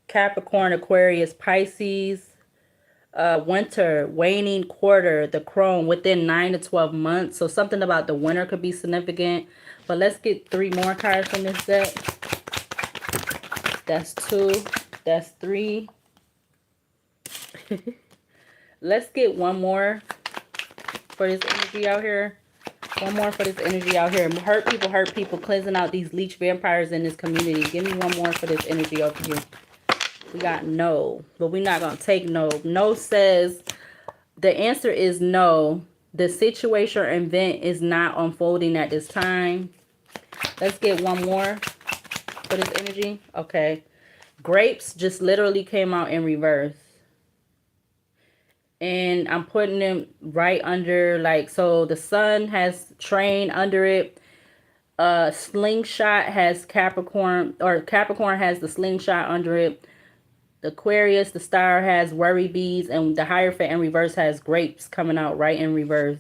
Capricorn, Aquarius, Pisces. Winter, waning quarter, the crone within 9 to 12 months. So something about the winter could be significant. But let's get 3 more cards from this deck. That's 2. That's 3. Let's get 1 more for this energy out here. 1 more for this energy out here. Hurt people, cleansing out these leech vampires in this community. Give me 1 more for this energy over here. We got no, but we're not going to take no. No says the answer is no. The situation or event is not unfolding at this time. Let's get 1 more for this energy. Okay. Grapes just literally came out in reverse. And I'm putting them right under, like, so the sun has train under it. Slingshot has Capricorn, or Capricorn has the slingshot under it. The Aquarius, the star, has worry bees, and the Hierophant in reverse has grapes coming out right in reverse.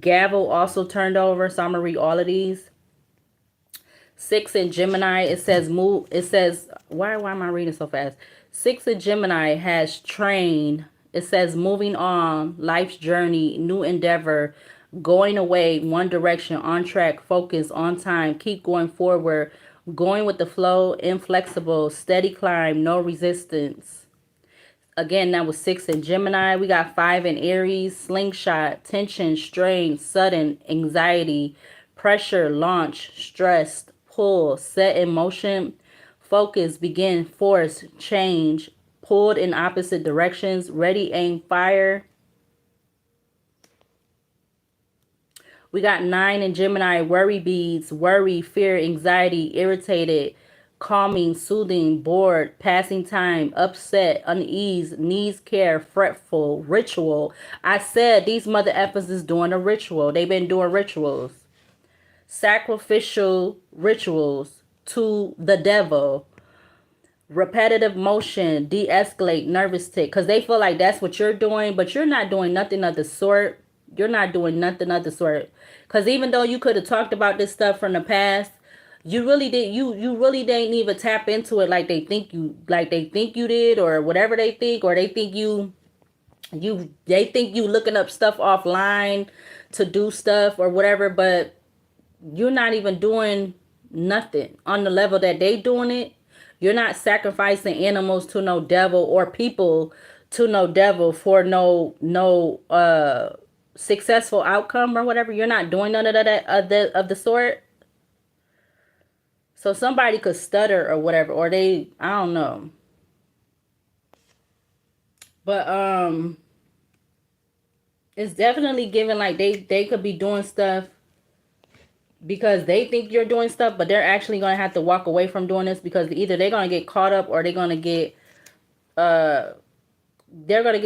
Gavel also turned over, so I'm going to read all of these. 6 in Gemini, it says move. It says, why am I reading so fast? 6 in Gemini has train. It says moving on, life's journey, new endeavor, going away, one direction, on track, focus, on time, keep going forward, going with the flow, inflexible, steady climb, no resistance. Again, that was 6 in Gemini. We got 5 in Aries, slingshot, tension, strain, sudden, anxiety, pressure, launch, stress, pull, set in motion, focus, begin, force, change, pulled in opposite directions, ready, aim, fire. We got 9 in Gemini, worry beads, worry, fear, anxiety, irritated, calming, soothing, bored, passing time, upset, unease, needs care, fretful, ritual. I said these mother effers is doing a ritual. They've been doing rituals. Sacrificial rituals to the devil. Repetitive motion, de-escalate, nervous tick. Because they feel like that's what you're doing, but you're not doing nothing of the sort. You're not doing nothing of the sort. Because even though you could have talked about this stuff from the past, you really did. You really didn't even tap into it like they think you did, or whatever they think, or they think they think you looking up stuff offline to do stuff or whatever, but you're not even doing nothing on the level that they doing it. You're not sacrificing animals to no devil, or people to no devil for no successful outcome or whatever. You're not doing none of that of the sort. So somebody could stutter or whatever, or I don't know. But it's definitely given like they could be doing stuff because they think you're doing stuff, but they're actually going to have to walk away from doing this, because either they're going to get caught up, or they're going to get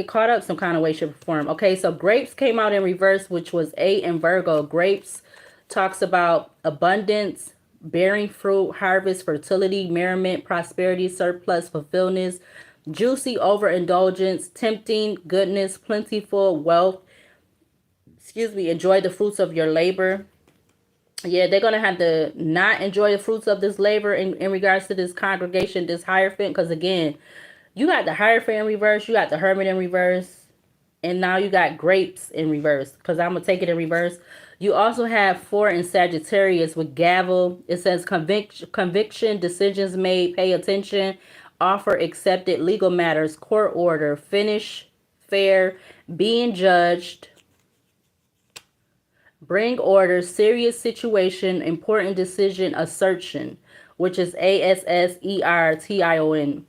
caught up some kind of way, shape, or form. Okay, so grapes came out in reverse, which was 8 in Virgo. Grapes talks about abundance, bearing fruit, harvest, fertility, merriment, prosperity, surplus, fulfillment, juicy overindulgence, tempting, goodness, plentiful, wealth. Enjoy the fruits of your labor. Yeah, they're going to have to not enjoy the fruits of this labor in regards to this congregation, this Hierophant. Because again, you got the Hierophant in reverse, you got the Hermit in reverse, and now you got grapes in reverse, because I'm going to take it in reverse. You also have 4 in Sagittarius with gavel. It says conviction, decisions made, pay attention, offer accepted legal matters, court order, finish, fair, being judged, bring order, serious situation, important decision, assertion, which is ASSERTION.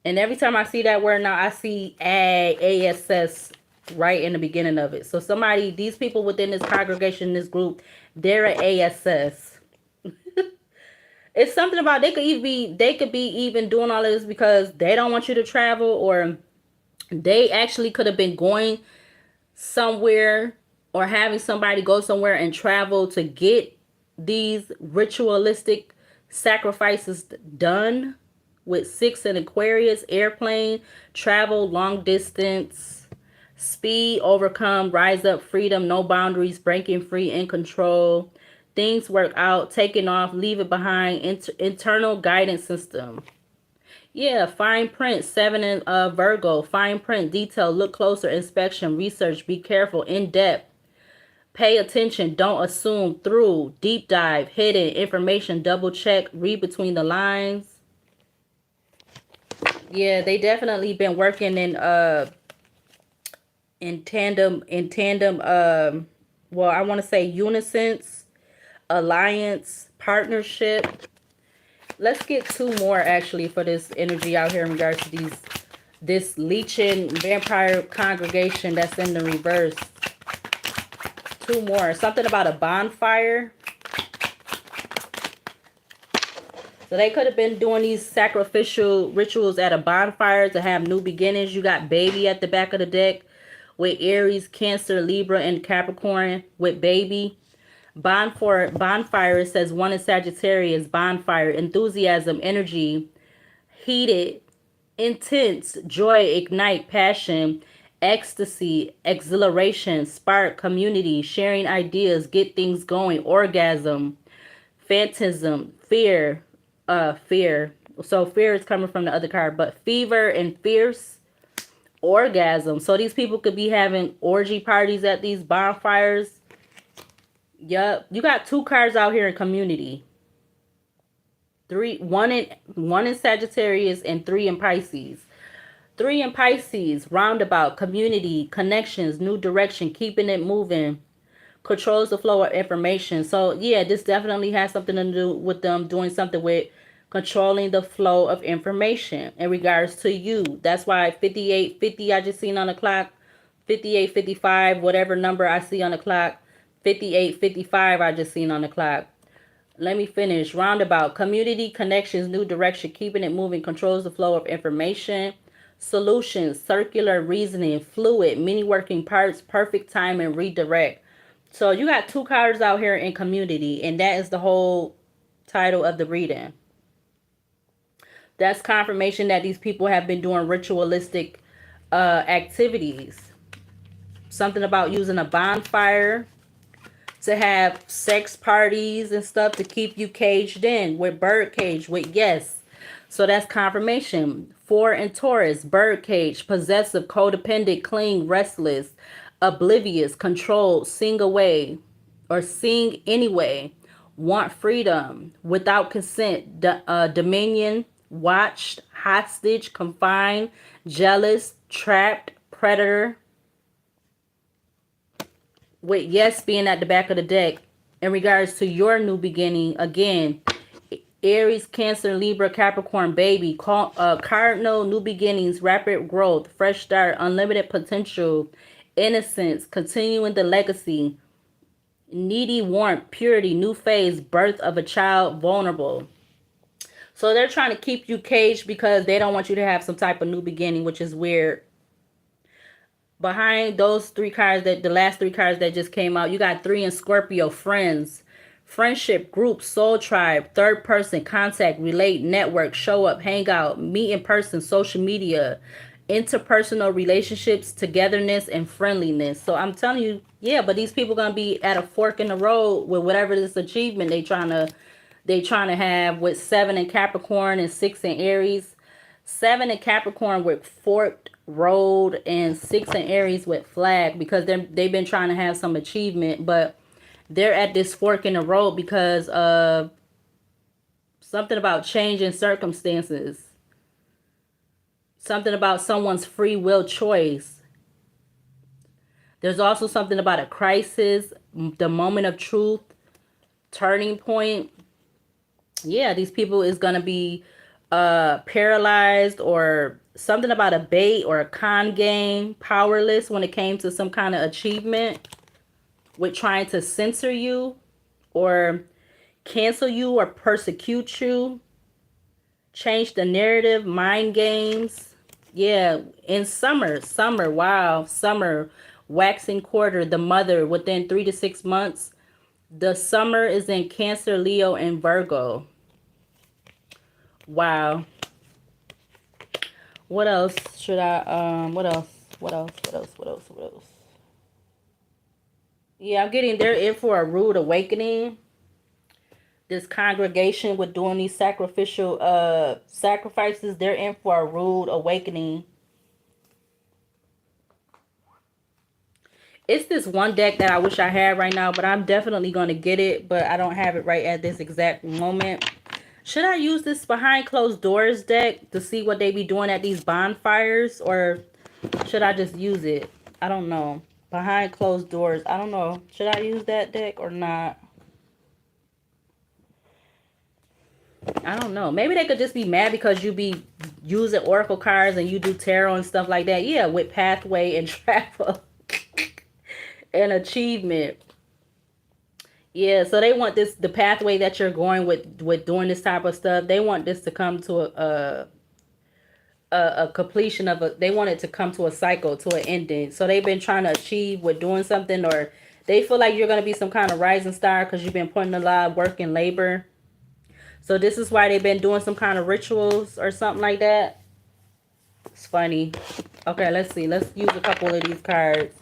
And every time I see that word now, I see ASS right in the beginning of it. So somebody, these people within this congregation, this group, they're an ASS. It's something about they could be even doing all of this because they don't want you to travel, or they actually could have been going somewhere or having somebody go somewhere and travel to get these ritualistic sacrifices done with 6 in Aquarius, airplane, travel, long distance, speed, overcome, rise up, freedom, no boundaries, breaking free, in control, things work out, taking off, leave it behind, internal guidance system. Yeah, fine print, 7 in Virgo, fine print, detail, look closer, inspection, research, be careful, in depth, pay attention, don't assume, through, deep dive, hidden, information, double check, read between the lines. Yeah, they definitely been working in tandem, well, I want to say unison, alliance, partnership. Let's get 2 more actually for this energy out here in regards to this leeching vampire congregation that's in the reverse. 2 more. Something about a bonfire. So they could have been doing these sacrificial rituals at a bonfire to have new beginnings. You got baby at the back of the deck with Aries, Cancer, Libra, and Capricorn with baby. Bonfire, it says 1 in Sagittarius, bonfire, enthusiasm, energy, heated, intense, joy, ignite, passion, ecstasy, exhilaration, spark, community, sharing ideas, get things going, orgasm, phantasm, fear. So fear is coming from the other card, but fever and fierce, orgasm. So these people could be having orgy parties at these bonfires. Yup. You got 2 cards out here in community. 1 in Sagittarius and 3 in Pisces. 3 in Pisces, roundabout, community, connections, new direction, keeping it moving, controls the flow of information. So yeah, this definitely has something to do with them doing something with controlling the flow of information in regards to you. That's why 5850 I just seen on the clock, 5855, whatever number I see on the clock, 5855 I just seen on the clock. Let me finish. Roundabout, community, connections, new direction, keeping it moving, controls the flow of information, solutions, circular reasoning, fluid, many working parts, perfect time, and redirect. So you got 2 cards out here in community, and that is the whole title of the reading. That's confirmation that these people have been doing ritualistic activities. Something about using a bonfire to have sex parties and stuff to keep you caged in with bird cage with yes. So that's confirmation. 4 in Taurus, bird cage, possessive, codependent, cling, restless, oblivious, controlled, sing away or sing anyway, want freedom, without consent, dominion, watched, hostage, confined, jealous, trapped, predator, with yes being at the back of the deck. In regards to your new beginning, again, Aries, Cancer, Libra, Capricorn, baby, cardinal, new beginnings, rapid growth, fresh start, unlimited potential, innocence, continuing the legacy, needy warmth, purity, new phase, birth of a child, vulnerable. So they're trying to keep you caged because they don't want you to have some type of new beginning, which is weird. Behind those 3 cards, that the last 3 cards that just came out, you got 3 in Scorpio, friends, friendship, group, soul tribe, third person, contact, relate, network, show up, hang out, meet in person, social media, interpersonal relationships, togetherness, and friendliness. So I'm telling you, yeah, but these people gonna be at a fork in the road with whatever this achievement they trying to have with 7 in Capricorn and 6 in Aries. 7 in Capricorn with forked road and 6 in Aries with flag, because they've been trying to have some achievement, but they're at this fork in the road because of something about changing circumstances. Something about someone's free will choice. There's also something about a crisis, the moment of truth, turning point. Yeah, these people is gonna be paralyzed, or something about a bait or a con game, powerless when it came to some kind of achievement, with trying to censor you or cancel you or persecute you, change the narrative, mind games. Yeah, in summer, wow, summer, waxing quarter, the mother within 3 to 6 months. The summer is in Cancer, Leo, and Virgo. Wow. What else should what else? What else? What else? What else? What else? Yeah, I'm getting they're in for a rude awakening. This congregation with doing these sacrificial sacrifices, they're in for a rude awakening. It's this one deck that I wish I had right now, but I'm definitely going to get it, but I don't have it right at this exact moment. Should I use this behind closed doors deck to see what they be doing at these bonfires, or should I just use it? I don't know. Behind closed doors. I don't know. Should I use that deck or not? I don't know. Maybe they could just be mad because you be using oracle cards and you do tarot and stuff like that. Yeah, with pathway and travel and achievement. Yeah, so they want this, the pathway that you're going with doing this type of stuff. They want this to come to a completion of a. They want it to come to a cycle, to an ending. So they've been trying to achieve with doing something, or they feel like you're gonna be some kind of rising star because you've been putting a lot of work and labor. So this is why they've been doing some kind of rituals or something like that. It's funny. Okay, let's see. Let's use a couple of these cards.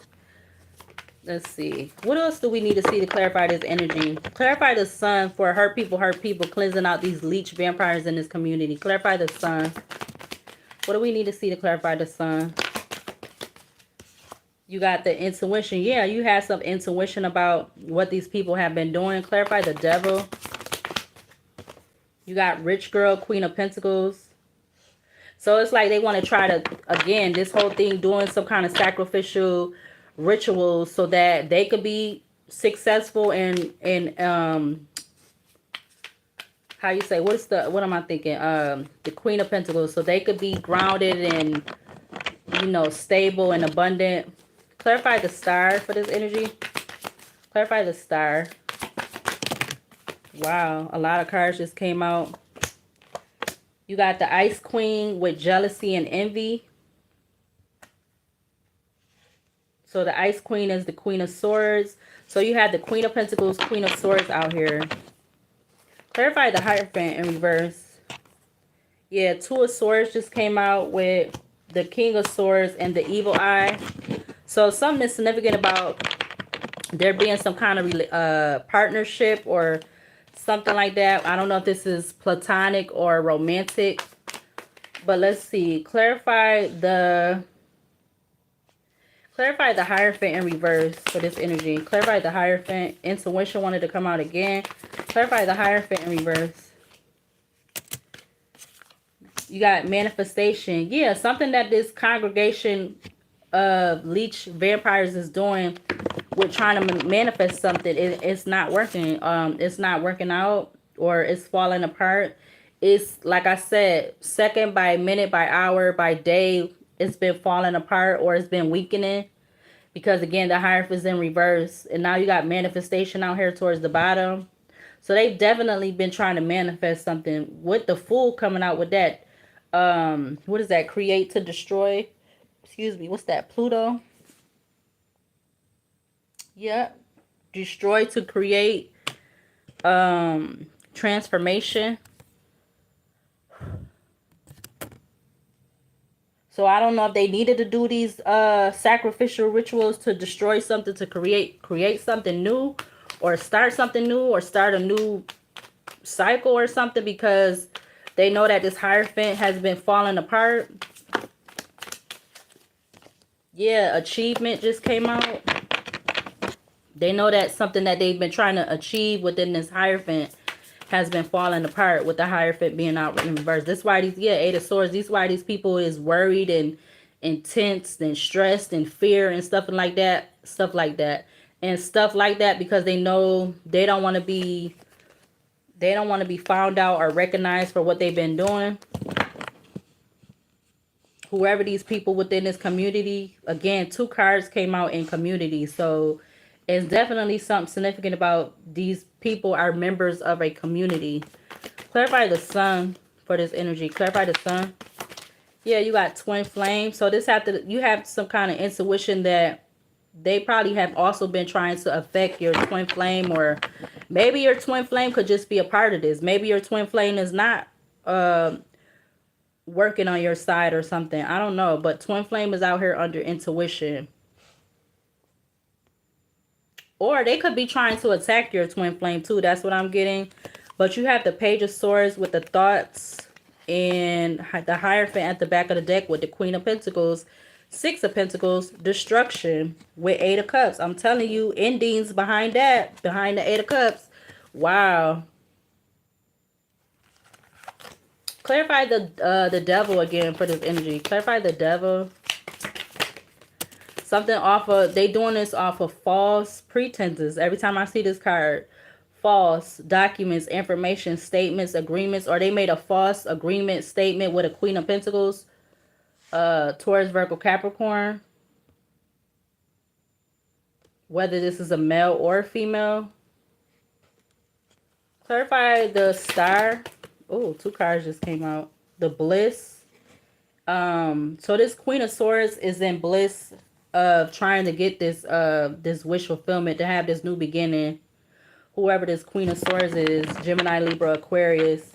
Let's see. What else do we need to see to clarify this energy? Clarify the sun for hurt people, cleansing out these leech vampires in this community. Clarify the sun. What do we need to see to clarify the sun? You got the intuition. Yeah, you had some intuition about what these people have been doing. Clarify the devil. You got rich girl, Queen of Pentacles. So it's like they want to try to, again, this whole thing, doing some kind of sacrificial rituals so that they could be successful in how you say, what am I thinking? The Queen of Pentacles, so they could be grounded and, you know, stable and abundant. Clarify the star for this energy. Clarify the star. Wow, a lot of cards just came out. You got the Ice Queen with jealousy and envy. So the Ice Queen is the Queen of Swords. So you have the Queen of Pentacles, Queen of Swords out here. Clarify the Hierophant in reverse. Yeah, Two of Swords just came out with the King of Swords and the Evil Eye. So something is significant about there being some kind of partnership or something like that. I don't know if this is platonic or romantic. But let's see. Clarify the Hierophant in reverse for this energy. Clarify the Hierophant. Intuition wanted to come out again. Clarify the Hierophant in reverse. You got manifestation. Yeah, something that this congregation of leech vampires is doing with trying to manifest something. It's not working. It's not working out, or it's falling apart. It's like I said, second by minute, by hour, by day, it's been falling apart, or it's been weakening. Because again, the Hierophant is in reverse. And now you got manifestation out here towards the bottom. So they've definitely been trying to manifest something. With the Fool coming out with that. What is that? Create to destroy. Excuse me. What's that? Pluto. Yep. Destroy to create. Transformation. So I don't know if they needed to do these sacrificial rituals to destroy something, to create something new, or start something new, or start a new cycle or something, because they know that this Hierophant has been falling apart. Yeah, achievement just came out. They know that's something that they've been trying to achieve within this Hierophant. has been falling apart with the Hierophant being out in reverse. This why these, yeah, Eight of Swords. These why these people is worried and intense and stressed and fear and stuff like that. And stuff like that because they know they don't want to be found out or recognized for what they've been doing. Whoever these people within this community, again, 2 cards came out in community. So it's definitely something significant about these people are members of a community. Clarify the sun for this energy. Clarify the sun. Yeah, you got twin flame. So this you have some kind of intuition that they probably have also been trying to affect your twin flame, or maybe your twin flame could just be a part of this. Maybe your twin flame is not working on your side or something. I don't know, but twin flame is out here under intuition. Or they could be trying to attack your twin flame too. That's what I'm getting. But you have the Page of Swords with the thoughts and the Hierophant at the back of the deck with the Queen of Pentacles, 6 of Pentacles, destruction with 8 of Cups. I'm telling you, endings behind that, behind the 8 of Cups. Wow. Clarify the devil again for this energy. Clarify the devil. Something off of, they doing this off of false pretenses. Every time I see this card, false documents, information, statements, agreements, or they made a false agreement, statement with a Queen of Pentacles, Taurus, Virgo, Capricorn. Whether this is a male or a female. Clarify the star. Oh, 2 cards just came out. The bliss. So this Queen of Swords is in bliss of trying to get this this wish fulfillment, to have this new beginning. Whoever this Queen of Swords is, Gemini, Libra, Aquarius.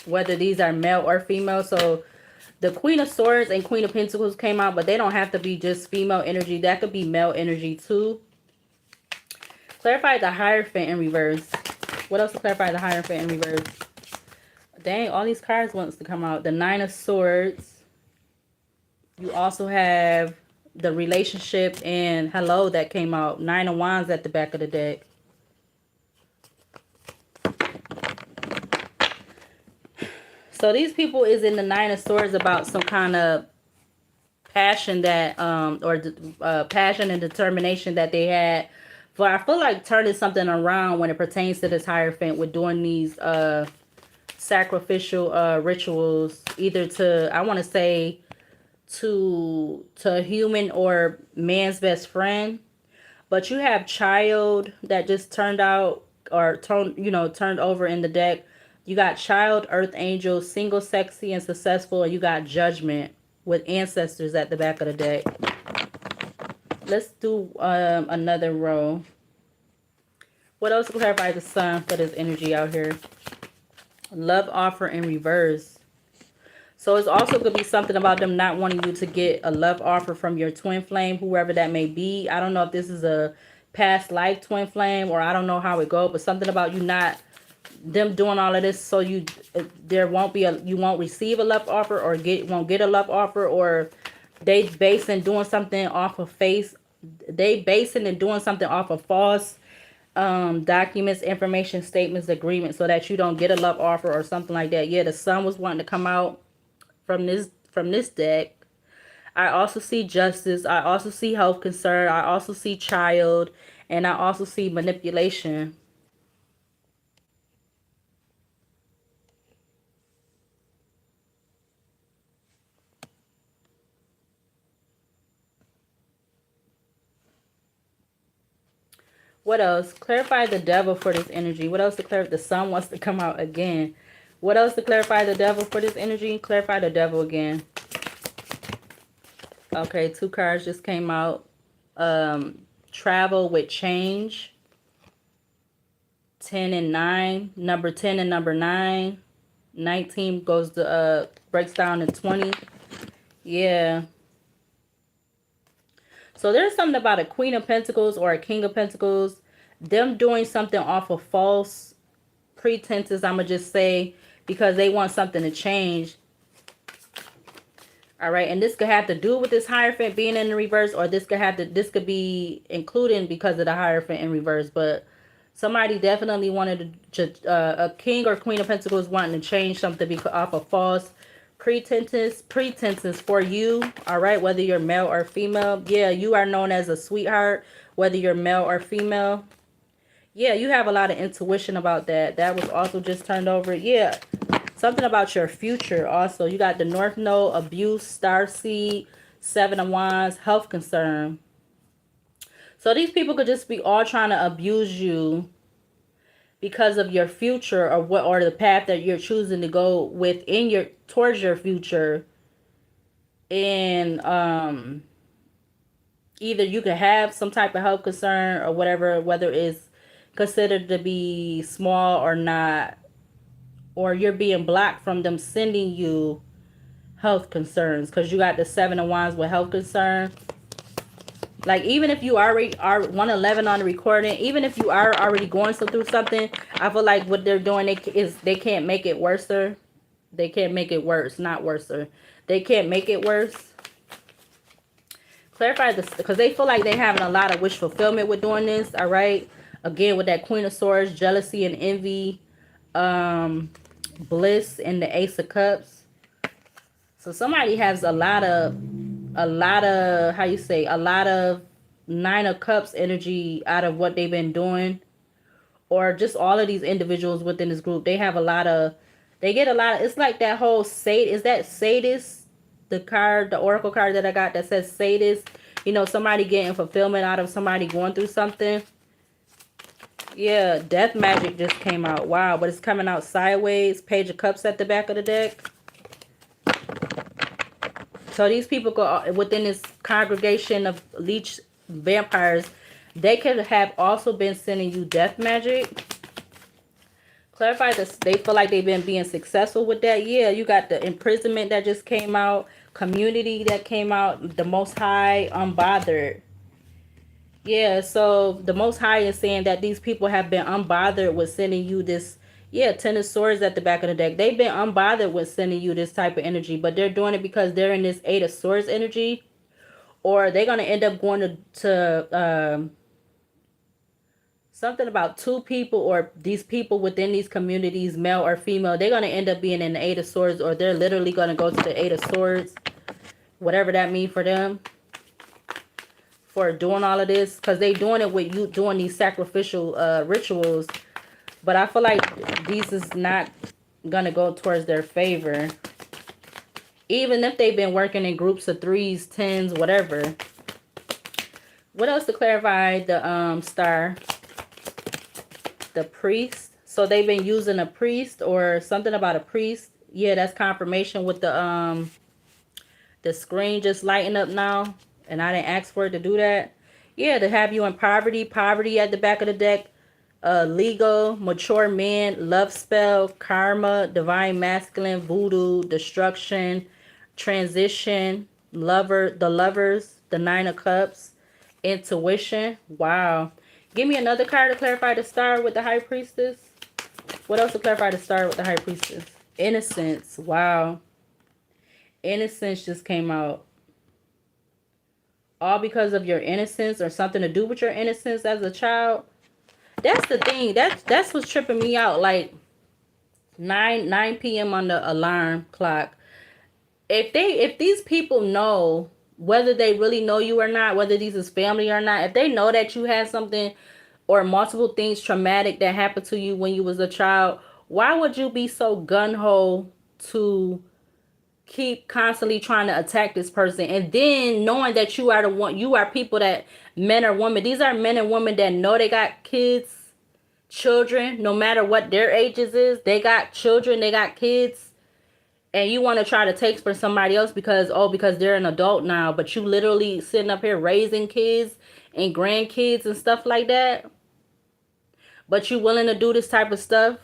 Whether these are male or female. So the Queen of Swords and Queen of Pentacles came out, but they don't have to be just female energy. That could be male energy too. Clarify the Hierophant in reverse. What else to clarify the Hierophant in reverse? Dang, all these cards wants to come out. The 9 of Swords. You also have the relationship and hello that came out. 9 of Wands at the back of the deck. So these people is in the 9 of Swords about some kind of passion that, passion and determination that they had. But I feel like turning something around when it pertains to this Hierophant with doing these sacrificial rituals, either to, I want to say, to a human or man's best friend. But you have child that just turned out, or turned over in the deck. You got child, earth angel, single, sexy, and successful, and you got judgment with ancestors at the back of the deck. Let's do another row. What else clarifies the sun for this energy out here? Love offer in reverse. So it's also going to be something about them not wanting you to get a love offer from your twin flame, whoever that may be. I don't know if this is a past life twin flame, or I don't know how it goes, but something about you not, them doing all of this so you won't receive a love offer, or won't get a love offer, or they basing doing something off of false documents, information, statements, agreements, so that you don't get a love offer or something like that. Yeah, the sun was wanting to come out from this deck. I also see justice. I also see health concern. I also see child, and I also see manipulation. What else? Clarify the devil for this energy. What else to clarify? The sun wants to come out again. What else to clarify the devil for this energy? Clarify the devil again. Okay, 2 cards just came out. Travel with change. 10 and 9. Number 10 and number 9. 19 goes to breaks down to 20. Yeah. So there's something about a Queen of Pentacles or a King of Pentacles, them doing something off of false pretenses, I'm going to just say, because they want something to change. All right, and this could have to do with this Hierophant being in the reverse, or this could be including because of the Hierophant in reverse. But somebody definitely wanted a king or queen of pentacles wanting to change something because off of false pretenses for you. All right, whether you're male or female. Yeah, you are known as a sweetheart, whether you're male or female. Yeah, you have a lot of intuition about that. That was also just turned over. Yeah, something about your future also. You got the North Node, abuse, star seed, Seven of Wands, health concern. So these people could just be all trying to abuse you because of your future, or the path that you're choosing to go within towards your future. And either you could have some type of health concern or whatever, whether it's considered to be small or not, or you're being blocked from them sending you health concerns because you got the Seven of Wands with health concern. Like, even if you already are 111 on the recording, even if you are already going through something, I feel like what they're doing they can't make it worser. They can't make it worse, not worser. They can't make it worse. Clarify this because they feel like they're having a lot of wish fulfillment with doing this. All right, again with that Queen of Swords, jealousy and envy, bliss, and the Ace of Cups. So somebody has a lot of how you say, a lot of Nine of Cups energy out of what they've been doing, or just all of these individuals within this group. They have a lot of, they get a lot of, it's like that whole is that sadist, the card, the oracle card that I got that says sadist, you know, somebody getting fulfillment out of somebody going through something. Yeah, death magic just came out. Wow, but it's coming out sideways. Page of Cups at the back of the deck. So these people go within this congregation of leech vampires. They could have also been sending you death magic. Clarify this. They feel like they've been being successful with that. Yeah, you got the imprisonment that just came out. Community that came out. The Most High, unbothered. Yeah, so the Most High is saying that these people have been unbothered with sending you this. Yeah, Ten of Swords at the back of the deck. They've been unbothered with sending you this type of energy, but they're doing it because they're in this Eight of Swords energy, or they're going to end up going to something about two people, or these people within these communities, male or female. They're going to end up being in the Eight of Swords, or they're literally going to go to the Eight of Swords, whatever that means for them, for doing all of this, because they doing it with you doing these sacrificial rituals. But I feel like these is not going to go towards their favor. Even if they've been working in groups of 3s, 10s, whatever. What else to clarify? The star. The priest. So they've been using a priest or something about a priest. Yeah, that's confirmation with the screen just lighting up now. And I didn't ask for it to do that. Yeah, to have you in poverty. Poverty at the back of the deck. Legal, mature men, love spell, karma, divine masculine, voodoo, destruction, transition, the lovers, the Nine of Cups, intuition. Wow. Give me another card to clarify the star with the High Priestess. What else to clarify the star with the High Priestess? Innocence. Wow. Innocence just came out. All because of your innocence, or something to do with your innocence as a child. That's the thing. That's what's tripping me out. Like 9 p.m. on the alarm clock. If these people know, whether they really know you or not, whether these is family or not, if they know that you had something or multiple things traumatic that happened to you when you was a child, why would you be so gun-ho to keep constantly trying to attack this person? And then knowing that you are the one, you are people that, men or women, these are men and women that know they got kids, children, no matter what their ages is, they got children, they got kids, and you want to try to take for somebody else because they're an adult now, but you literally sitting up here raising kids and grandkids and stuff like that, but you willing to do this type of stuff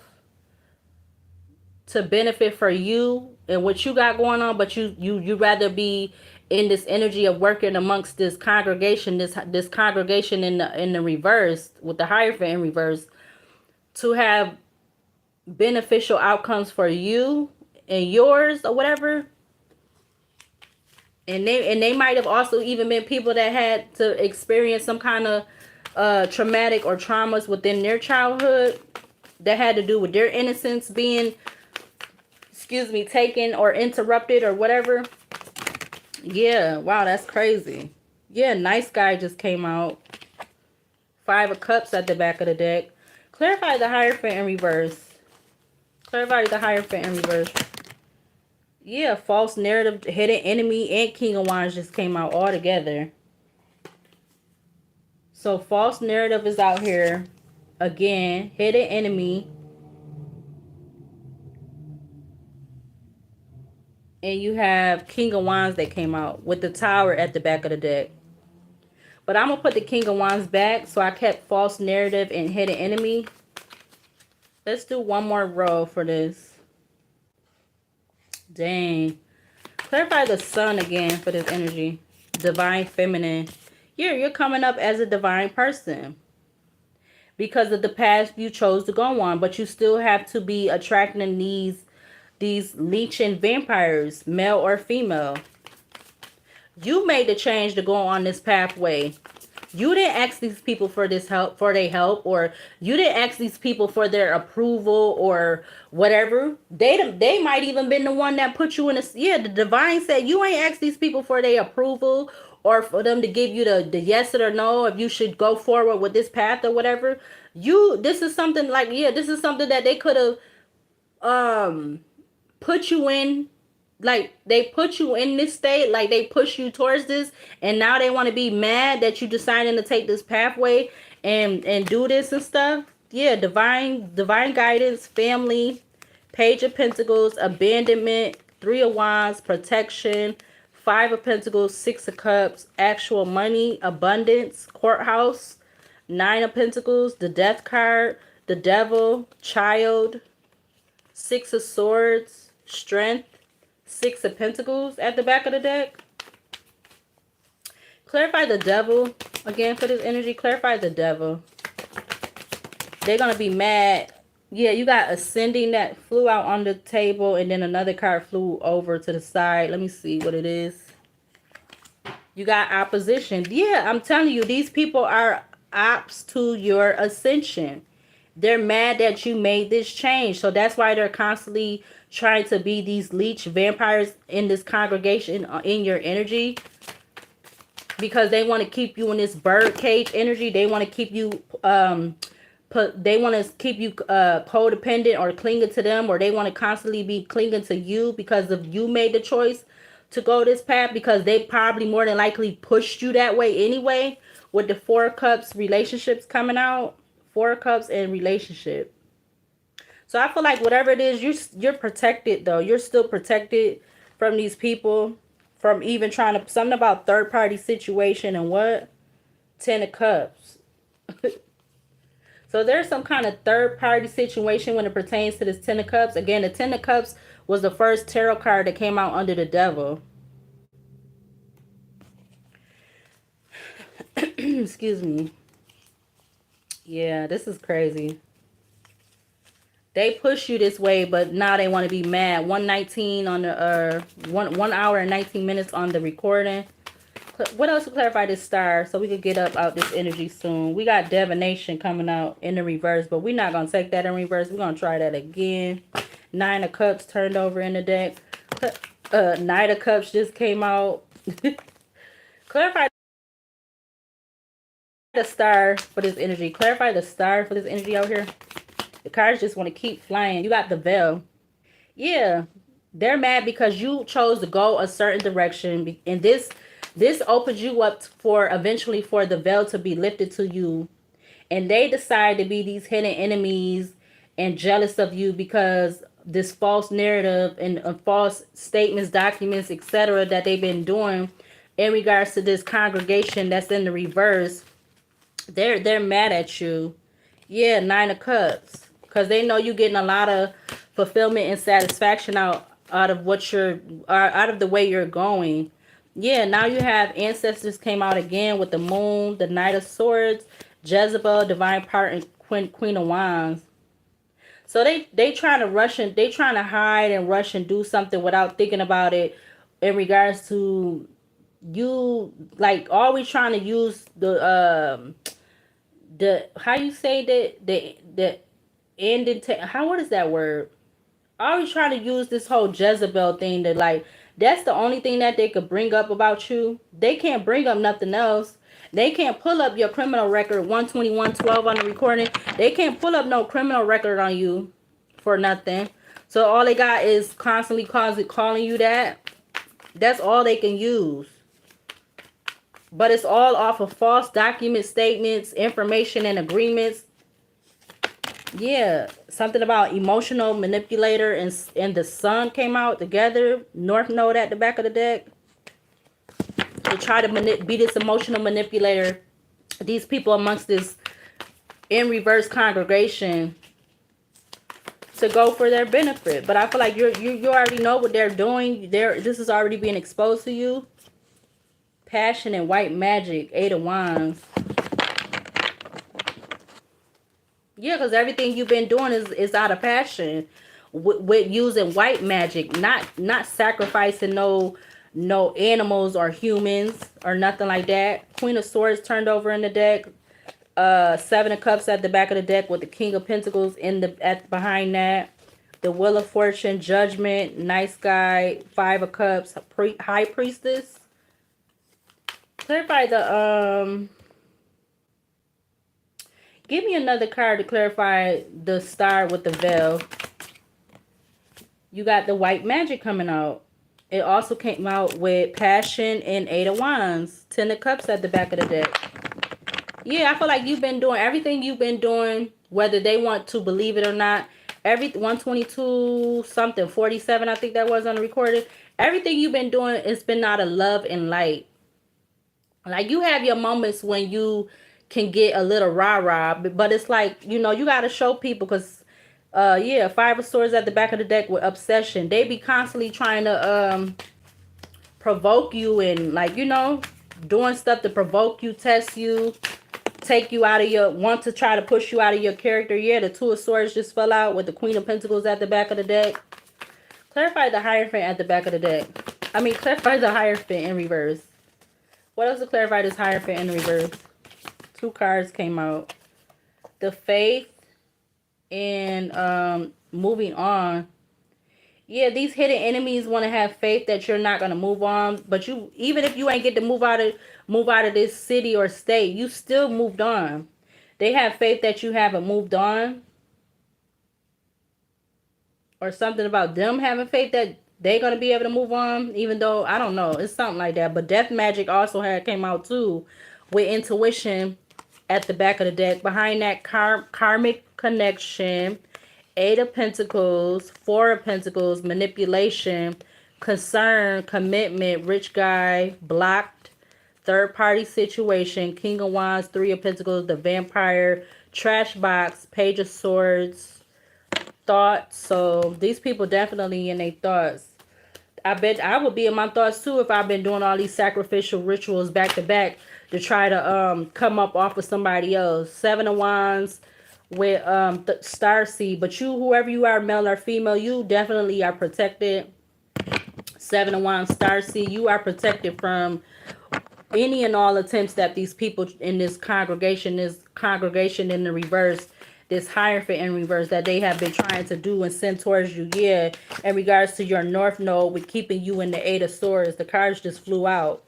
to benefit for you and what you got going on, but you rather be in this energy of working amongst this congregation, this congregation in the reverse, with the Hierophant in reverse, to have beneficial outcomes for you and yours or whatever. And they might have also even been people that had to experience some kind of traumatic or traumas within their childhood that had to do with their innocence being, excuse me, taken or interrupted or whatever. Yeah, wow, that's crazy. Yeah, nice guy just came out. Five of Cups at the back of the deck. Clarify the Hierophant in reverse. Clarify the Hierophant in reverse. Yeah, false narrative, hidden enemy, and King of Wands just came out all together. So false narrative is out here. Again, hidden enemy. And you have King of Wands that came out with the Tower at the back of the deck. But I'm going to put the King of Wands back. So I kept false narrative and hidden enemy. Let's do one more row for this. Dang. Clarify the Sun again for this energy. Divine Feminine. You're coming up as a divine person. Because of the path you chose to go on. But you still have to be attracting these leech and vampires, male or female. You made the change to go on this pathway. You didn't ask these people for this help, for their help, or you didn't ask these people for their approval or whatever. They might even been the one that put you in a, yeah, the divine said you ain't asked these people for their approval or for them to give you the yes or no if you should go forward with this path or whatever. This is something like, yeah, this is something that they could have put you in, like they put you in this state, like they push you towards this, and now they want to be mad that you deciding to take this pathway and do this and stuff. Yeah, divine guidance, family, Page of Pentacles, abandonment, Three of Wands, protection, Five of Pentacles, Six of Cups, actual money, abundance, courthouse, Nine of Pentacles, the Death card, the Devil, child, Six of Swords, strength, Six of Pentacles at the back of the deck. Clarify the Devil again for this energy. Clarify the Devil. They're going to be mad. Yeah, you got Ascending that flew out on the table, and then another card flew over to the side. Let me see what it is. You got Opposition. Yeah, I'm telling you, these people are ops to your ascension. They're mad that you made this change. So that's why they're constantly trying to be these leech vampires in this congregation, in your energy. Because they want to keep you in this bird cage energy. They want to keep you codependent or clinging to them, or they want to constantly be clinging to you because of you made the choice to go this path, because they probably more than likely pushed you that way anyway, with the Four of Cups relationships coming out. Four of Cups and relationship. So I feel like whatever it is, you're protected though. You're still protected from these people, from even trying to, something about third party situation and what? 10 of Cups. So there's some kind of third party situation when it pertains to this 10 of Cups. Again, the 10 of Cups was the first tarot card that came out under the Devil. Excuse me. Yeah, this is crazy. They push you this way, but now they want to be mad. 119 on the 1 hour and 19 minutes on the recording. What else to clarify this star so we could get up out this energy soon? We got Divination coming out in the reverse, but we're not going to take that in reverse. We're going to try that again. Nine of Cups turned over in the deck. Knight of Cups just came out. Clarify the star for this energy. Clarify the star for this energy out here. The cards just want to keep flying. You got the Veil. Yeah. They're mad because you chose to go a certain direction. And this opens you up for eventually for the veil to be lifted to you. And they decide to be these hidden enemies and jealous of you because this false narrative and false statements, documents, etc. that they've been doing in regards to this congregation that's in the reverse. They're mad at you. Yeah, Nine of Cups. Because they know you're getting a lot of fulfillment and satisfaction out of what you're, out of the way you're going. Yeah, now you have Ancestors came out again with the Moon, the Knight of Swords, Jezebel, Divine Partner, and Queen of Wands. So they trying to rush and they trying to hide and rush and do something without thinking about it in regards to You like always trying to use the how you say that the ending how what is that word? Always trying to use this whole Jezebel thing to like that's the only thing that they could bring up about you. They can't bring up nothing else. They can't pull up your criminal record 12112 on the recording. They can't pull up no criminal record on you for nothing. So all they got is constantly calling you that. That's all they can use. But it's all off of false document statements, information, and agreements. Yeah, something about emotional manipulator and the sun came out together. North Node at the back of the deck to try to be this emotional manipulator. These people amongst this in reverse congregation to go for their benefit. But I feel like you already know what they're doing. This is already being exposed to you. Passion and white magic, 8 of Wands. Yeah, because everything you've been doing is out of passion with using white magic, not sacrificing no animals or humans or nothing like that. Queen of Swords turned over in the deck. Seven of Cups at the back of the deck with the King of Pentacles behind that. The Wheel of Fortune, Judgment, Nice Guy, Five of Cups, High Priestess. Clarify the give me another card to clarify the star with the veil. You got the white magic coming out. It also came out with Passion and 8 of Wands. 10 of Cups at the back of the deck. Yeah, I feel like you've been doing everything you've been doing, whether they want to believe it or not. 122 something, 47, I think that was on the recording. Everything you've been doing, it's been out of love and light. Like you have your moments when you can get a little rah-rah, but it's like, you know, you got to show people because yeah, Five of Swords at the back of the deck with obsession. They be constantly trying to provoke you and like, you know, doing stuff to provoke you, test you, take you out of your, want to try to push you out of your character. Yeah, the Two of Swords just fell out with the Queen of Pentacles at the back of the deck. Clarify the Hierophant at the back of the deck. I mean, clarify the Hierophant in reverse. What else to clarify this Hierophant in reverse? Two cards came out. The Faith and moving on. Yeah, these hidden enemies want to have faith that you're not going to move on. But you, even if you ain't get to move out of this city or state, you still moved on. They have faith that you haven't moved on. Or something about them having faith that they're going to be able to move on. Even though, I don't know. It's something like that. But Death Magic also came out too. With Intuition at the back of the deck. Behind that, Karmic Connection. 8 of Pentacles, 4 of Pentacles, Manipulation, Concern, Commitment, Rich Guy, Blocked, Third Party Situation, King of Wands, 3 of Pentacles, the Vampire, Trash Box, Page of Swords, Thoughts. So these people definitely in their thoughts. I bet I would be in my thoughts too if I've been doing all these sacrificial rituals back to back to try to come up off of somebody else. 7 of Wands with Star Seed, but you, whoever you are, male or female, you definitely are protected. 7 of Wands, Star Seed, you are protected from any and all attempts that these people in this congregation in the reverse, this Hierophant in reverse, that they have been trying to do and send towards you. Yeah, in regards to your North Node with keeping you in the 8 of Swords, the cards just flew out.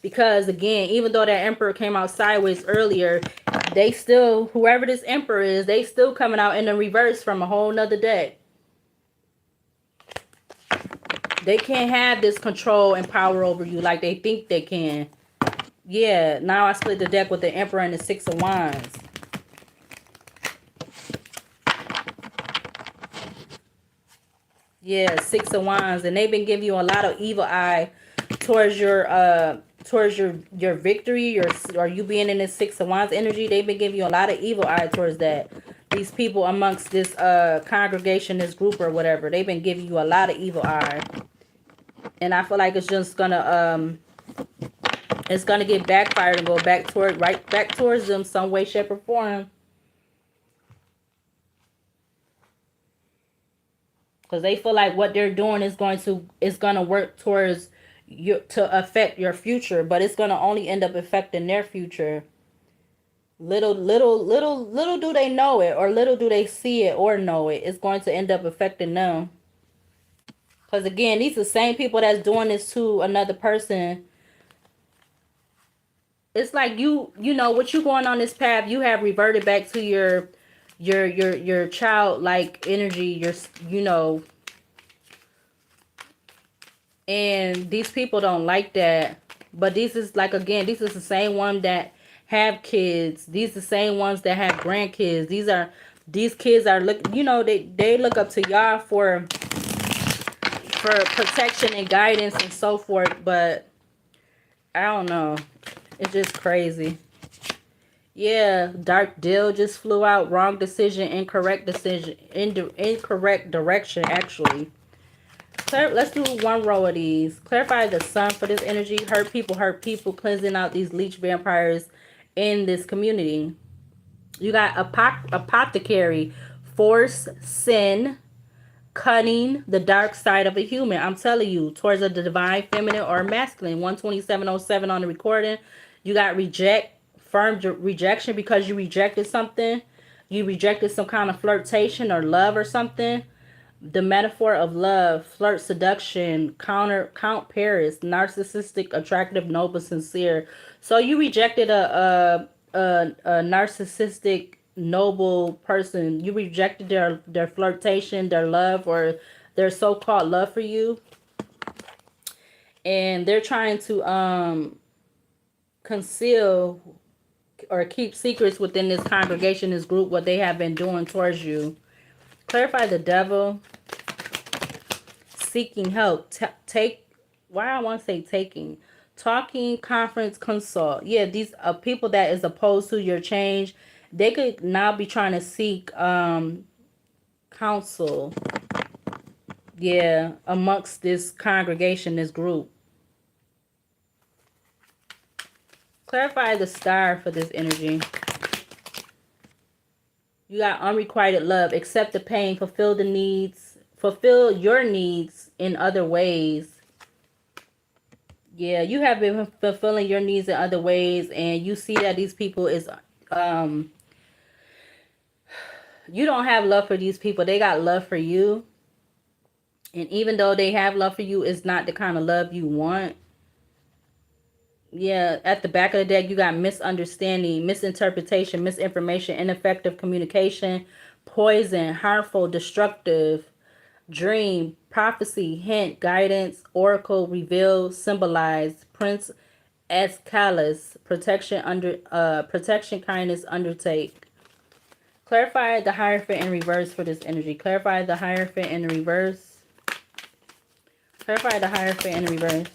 Because again, even though that Emperor came out sideways earlier, they still, whoever this Emperor is, they still coming out in the reverse from a whole nother deck. They can't have this control and power over you like they think they can. Yeah, now I split the deck with the Emperor and the 6 of Wands. Yeah, 6 of Wands. And they've been giving you a lot of evil eye towards your victory, or you being in this 6 of Wands energy. They've been giving you a lot of evil eye towards that. These people amongst this congregation, this group or whatever, they've been giving you a lot of evil eye. And I feel like it's just gonna get backfired and go right back towards them some way, shape, or form. Because they feel like what they're doing is gonna work towards to affect your future, but it's gonna only end up affecting their future. Little do they know it, or little do they see it or know it. It's going to end up affecting them. Because again, these are the same people that's doing this to another person. It's like you know, what you going on this path, you have reverted back to your childlike energy, you know, and these people don't like that. But this is like, again, these is the same one that have kids. These the same ones that have grandkids. These kids are look, you know, they look up to y'all for protection and guidance and so forth. But I don't know, it's just crazy. Yeah, dark deal just flew out. Wrong decision, incorrect decision, incorrect direction, actually. Let's do one row of these. Clarify the sun for this energy. Hurt people, cleansing out these leech vampires in this community. You got apothecary, force, sin, cunning, the dark side of a human. I'm telling you, towards the divine feminine or masculine. 12707 on the recording. You got reject, firm rejection because you rejected something. You rejected some kind of flirtation or love or something. The metaphor of love, flirt, seduction, Count Paris, narcissistic, attractive, noble, sincere. So you rejected a narcissistic, noble person. You rejected their flirtation, their love, or their so-called love for you, and they're trying to conceal or keep secrets within this congregation, this group, what they have been doing towards you. Clarify the devil. Seeking help. Why I want to say taking. Talking, conference, consult. Yeah, these are people that is opposed to your change. They could now be trying to seek counsel. Yeah, amongst this congregation, this group. Clarify the star for this energy. You got unrequited love. Accept the pain. Fulfill the needs. Fulfill your needs in other ways. Yeah, you have been fulfilling your needs in other ways, and you see that these people is you don't have love for these people. They got love for you. And even though they have love for you, it's not the kind of love you want. Yeah, at the back of the deck, you got misunderstanding, misinterpretation, misinformation, ineffective communication, poison, harmful, destructive, dream, prophecy, hint, guidance, oracle, reveal, symbolize, prince, escalus, protection, kindness, undertake. Clarify the Hierophant in reverse for this energy. Clarify the Hierophant in reverse. Clarify the Hierophant in reverse.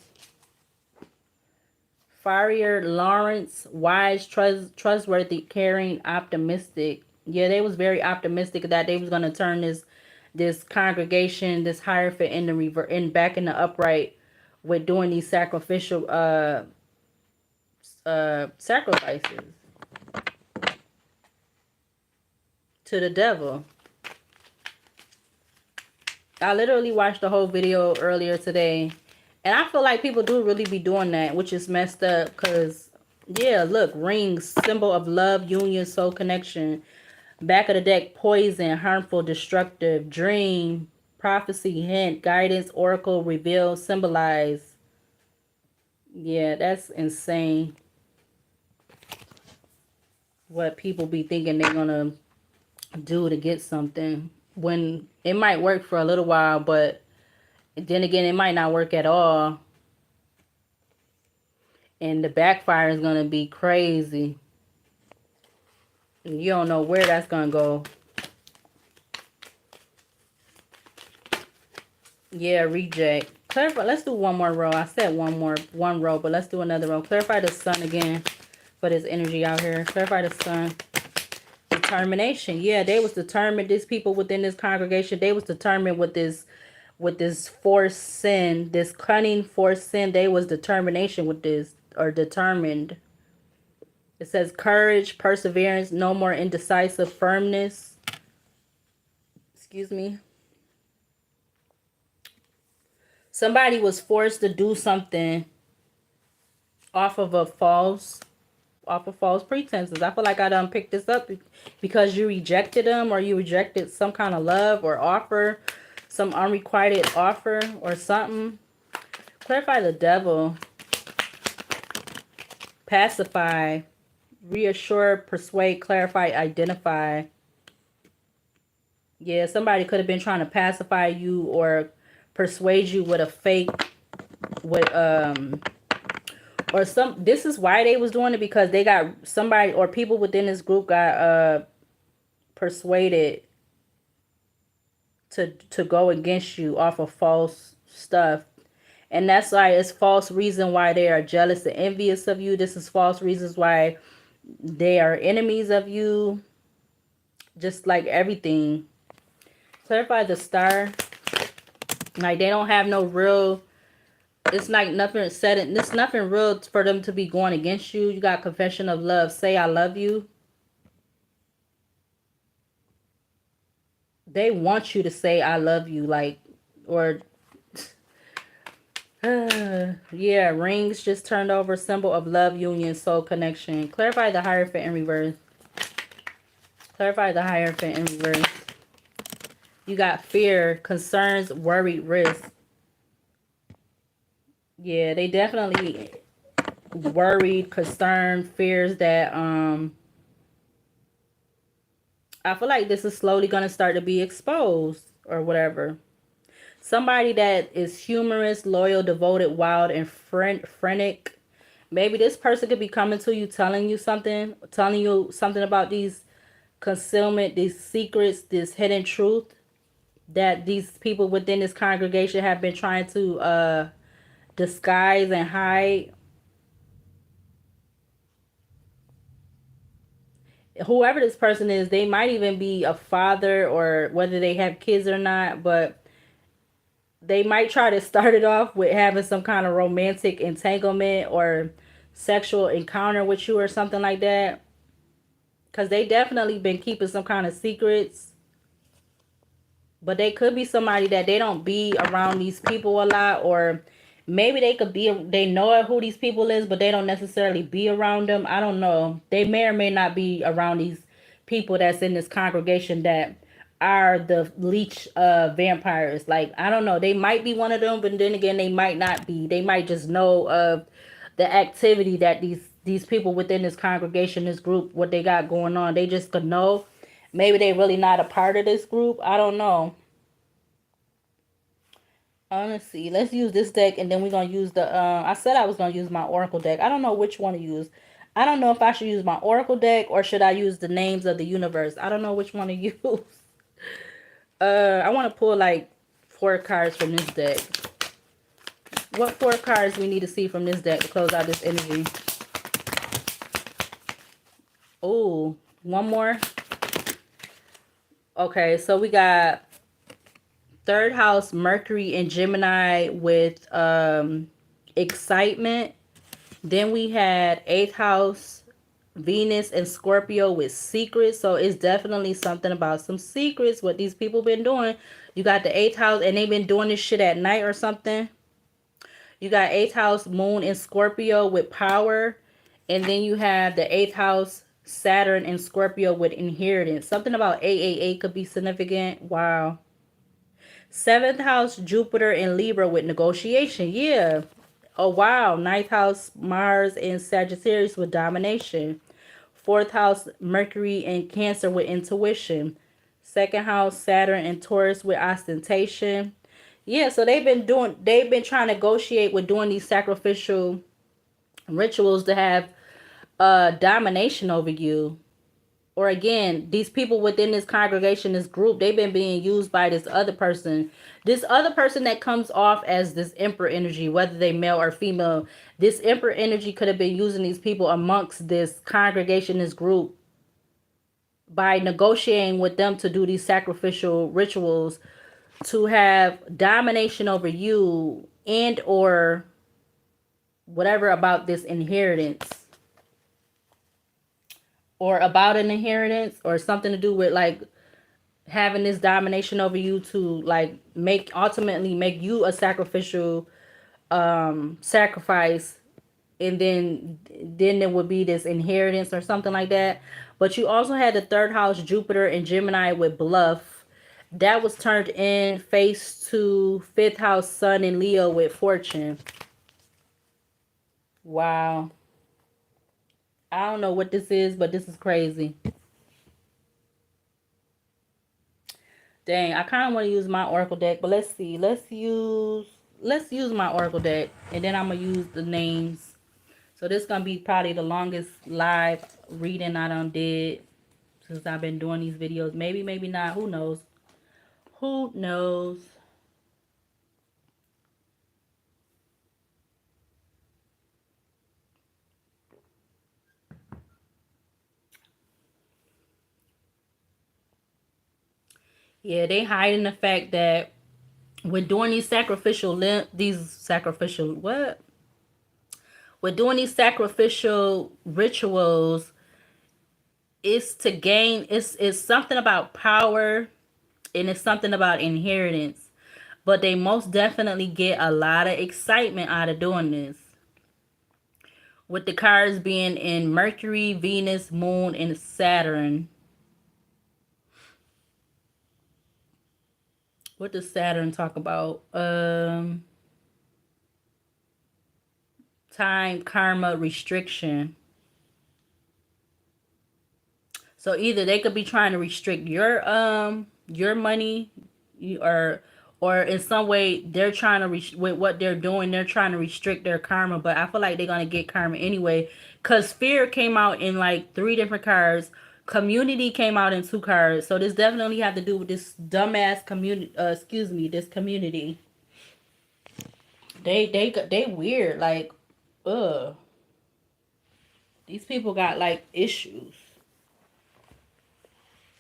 Farrier, Lawrence, wise, trustworthy, caring, optimistic. Yeah, they was very optimistic that they was gonna turn this congregation, this Hierophant in the back in the upright with doing these sacrificial sacrifices to the devil. I literally watched the whole video earlier today, and I feel like people do really be doing that, which is messed up. Because yeah, look, rings, symbol of love, union, soul connection. Back of the deck, poison, harmful, destructive, dream, prophecy, hint, guidance, oracle, reveal, symbolize. Yeah, that's insane. What people be thinking they're gonna do to get something, when it might work for a little while, but then again, it might not work at all. And the backfire is gonna be crazy. You don't know where that's gonna go. Yeah, reject. Clarify. Let's do one more row. I said one row, but let's do another row. Clarify the sun again for this energy out here. Clarify the sun. Determination. Yeah, they was determined. These people within this congregation, they was determined with this forced sin, this cunning forced sin. They was determination with this, or determined. It says courage, perseverance, no more indecisive, firmness. Excuse me. Somebody was forced to do something off of a false off of false pretenses. I feel like I done picked this up because you rejected them, or you rejected some kind of love or offer, some unrequited offer or something. Clarify the devil. Pacify, reassure, persuade, clarify, identify. Yeah, somebody could have been trying to pacify you or persuade you with a fake, with or some. This is why they was doing it, because they got somebody or people within this group got persuaded to go against you off of false stuff. And that's why it's false reason why they are jealous and envious of you. This is false reasons why they are enemies of you. Just like everything. Clarify the star. Like they don't have no real, it's like nothing said. It's nothing real for them to be going against you. You got confession of love. Say I love you. They want you to say I love you, like, or yeah, rings just turned over, symbol of love, union, soul connection. Clarify the Hierophant in reverse. Clarify the Hierophant in reverse. You got fear, concerns, worried, risk. Yeah, they definitely worried, concerned, fears that I feel like this is slowly gonna start to be exposed or whatever. Somebody that is humorous, loyal, devoted, wild, and frenetic. Maybe this person could be coming to you, telling you something about these concealment, these secrets, this hidden truth that these people within this congregation have been trying to disguise and hide. Whoever this person is, they might even be a father, or whether they have kids or not, but they might try to start it off with having some kind of romantic entanglement or sexual encounter with you or something like that. Because they definitely been keeping some kind of secrets. But they could be somebody that they don't be around these people a lot, or maybe they could be, they know who these people is, but they don't necessarily be around them. I don't know. They may or may not be around these people that's in this congregation that are the leech vampires. Like, I don't know. They might be one of them, but then again, they might not be. They might just know of the activity that these people within this congregation, this group, what they got going on. They just could know. Maybe they really not a part of this group. I don't know. Let's see. Let's use this deck, and then we're gonna use the. I said I was gonna use my Oracle deck. I don't know which one to use. I don't know if I should use my Oracle deck or should I use the names of the universe. I don't know which one to use. I want to pull like 4 cards from this deck. What 4 cards we need to see from this deck to close out this energy? Oh, one more. Okay, so we got third house Mercury and Gemini with excitement. Then we had 8th house Venus and Scorpio with secrets. So it's definitely something about some secrets what these people been doing. You got the 8th house and they've been doing this shit at night or something. You got 8th house Moon in Scorpio with power. And then you have the 8th house Saturn in Scorpio with inheritance. Something about 888 could be significant. Wow. 7th house Jupiter in Libra with negotiation. Yeah. Oh wow. 9th house Mars in Sagittarius with domination. 4th house Mercury in Cancer with intuition. 2nd house Saturn in Taurus with ostentation. Yeah, so they've been trying to negotiate with doing these sacrificial rituals to have domination over you. Or again, these people within this congregation, this group, they've been being used by this other person. This other person that comes off as this emperor energy, whether they male or female, this emperor energy could have been using these people amongst this congregation, this group, by negotiating with them to do these sacrificial rituals to have domination over you and or whatever about this inheritance. Or about an inheritance or something to do with like having this domination over you to like ultimately make you a sacrificial sacrifice, and then there would be this inheritance or something like that. But you also had the third house Jupiter and Gemini with bluff. That was turned in face to fifth house Sun and Leo with fortune. Wow. I don't know what this is, but this is crazy. Dang, I kind of want to use my Oracle deck, but let's see. Let's use my Oracle deck, and then I'm gonna use the names. So this gonna be probably the longest live reading I done did since I've been doing these videos. Maybe, maybe not. Who knows? Who knows? Yeah, they hiding the fact that we're doing these sacrificial what? We're doing these sacrificial rituals. It's to gain. It's something about power, and it's something about inheritance. But they most definitely get a lot of excitement out of doing this. With the cards being in Mercury, Venus, Moon, and Saturn. What does Saturn talk about? Time, karma, restriction. So either they could be trying to restrict your money, or in some way they're trying to with what they're doing, they're trying to restrict their karma. But I feel like they're gonna get karma anyway, cause fear came out in like 3 different cards. Community came out in 2 cards. So this definitely have to do with this dumbass community. This community. They weird. Like, ugh. These people got like issues.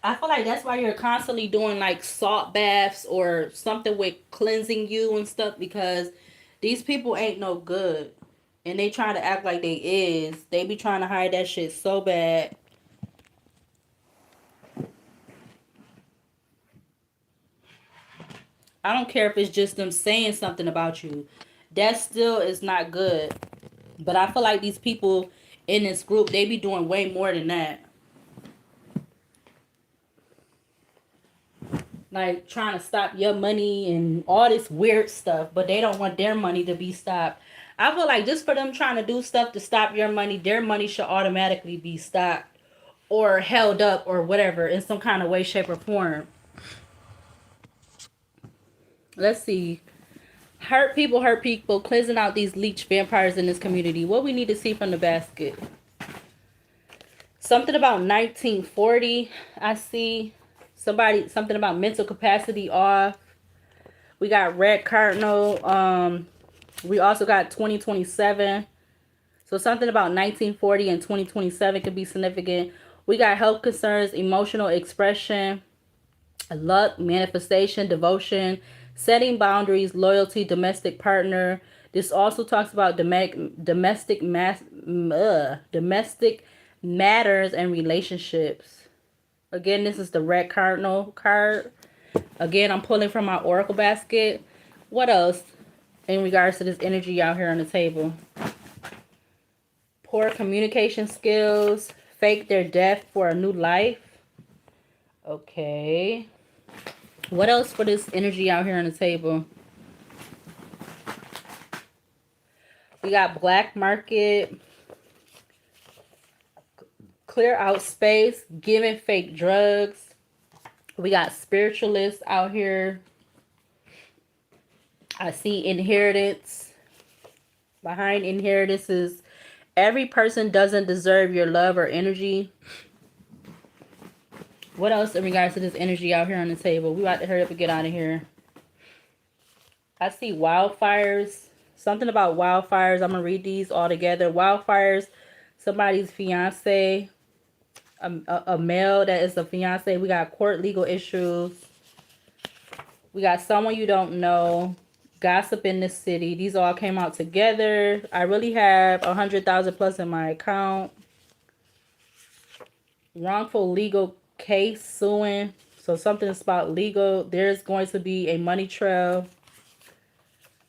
I feel like that's why you're constantly doing like salt baths or something with cleansing you and stuff, because these people ain't no good. And they trying to act like they is. They be trying to hide that shit so bad. I don't care if it's just them saying something about you. That still is not good. But I feel like these people in this group, they be doing way more than that. Like trying to stop your money and all this weird stuff, but they don't want their money to be stopped. I feel like just for them trying to do stuff to stop your money, their money should automatically be stopped or held up or whatever in some kind of way, shape, or form. Let's see. Hurt people, cleansing out these leech vampires in this community. What we need to see from the basket. Something about 1940. I see something about mental capacity off. We got red cardinal. We also got 2027. So something about 1940 and 2027 could be significant. We got health concerns, emotional expression, luck, manifestation, devotion, setting boundaries, loyalty, domestic partner. This also talks about domestic matters and relationships. Again, this is the red cardinal card. Again, I'm pulling from my oracle basket. What else in regards to this energy out here on the table? Poor communication skills. Fake their death for a new life. Okay. What else for this energy out here on the table? We got black market. Clear out space. Giving fake drugs. We got spiritualists out here. I see inheritance. Behind inheritances, every person doesn't deserve your love or energy. What else in regards to this energy out here on the table? We about to hurry up and get out of here. I see wildfires. Something about wildfires. I'm going to read these all together. Wildfires, somebody's fiance. A male that is a fiance. We got court legal issues. We got someone you don't know. Gossip in the city. These all came out together. I really have 100,000 plus in my account. Wrongful legal case suing So something is about legal. There's going to be a money trail.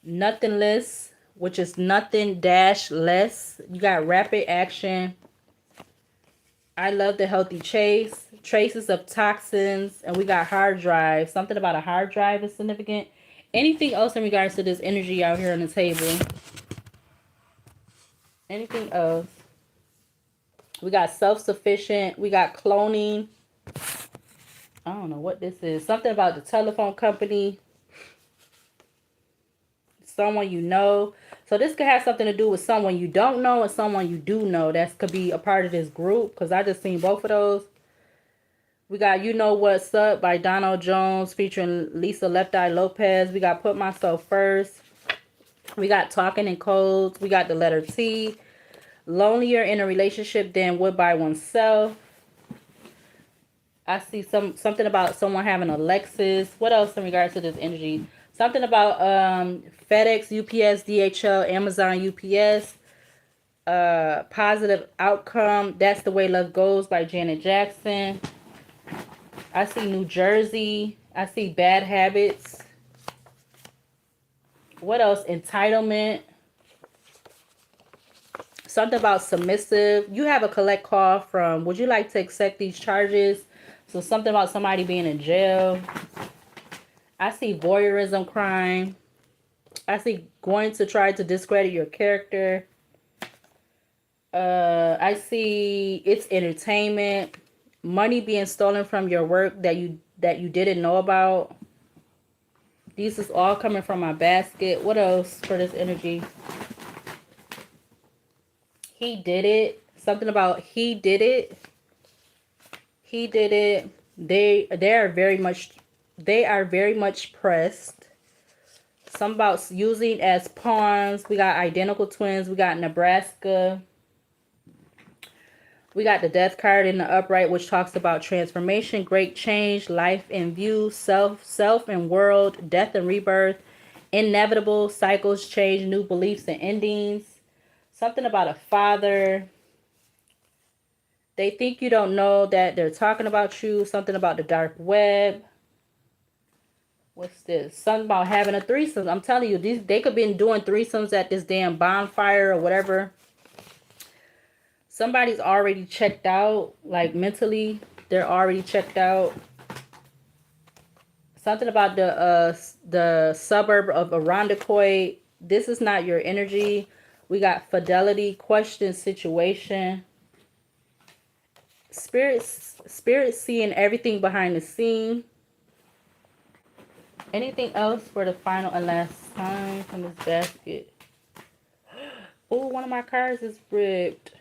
Nothingness, which is nothing dash less. You got rapid action. I love the healthy chase. Traces of toxins. And we got hard drive. Something about a hard drive is significant. Anything else in regards to this energy out here on the table? Anything else? We got self-sufficient. We got cloning. I don't know what this is. Something about the telephone company. Someone you know. So this could have something to do with someone you don't know and someone you do know. That could be a part of this group. Because I just seen both of those. We got You Know What's Up by Donald Jones featuring Lisa Left Eye Lopez. We got Put Myself First. We got Talking in Codes. We got the letter T. Lonelier in a relationship than would by oneself. I see something about someone having a Lexus. What else in regards to this energy? Something about FedEx, UPS, DHL, Amazon, UPS. Positive outcome. That's the Way Love Goes by Janet Jackson. I see New Jersey. I see Bad Habits. What else? Entitlement. Something about submissive. You have a collect call from, would you like to accept these charges? So something about somebody being in jail. I see voyeurism crime. I see going to try to discredit your character. I see it's entertainment. Money being stolen from your work that you didn't know about. These is all coming from my basket. What else for this energy? He did it. Something about he did it. He did it. They are very much pressed. Something about using as pawns. We got identical twins. We got Nebraska. We got the death card in the upright, which talks about transformation, great change, life in view, self and world, death and rebirth, inevitable cycles, change, new beliefs and endings. Something about a father. They think you don't know that they're talking about you. Something about the dark web. What's this? Something about having a threesome. I'm telling you, they could be doing threesomes at this damn bonfire or whatever. Somebody's already checked out, like mentally, they're already checked out. Something about the suburb of Irondequoit. This is not your energy. We got fidelity, question, situation. Spirit seeing everything behind the scene. Anything else for the final and last time from this basket? Oh, one of my cards is ripped.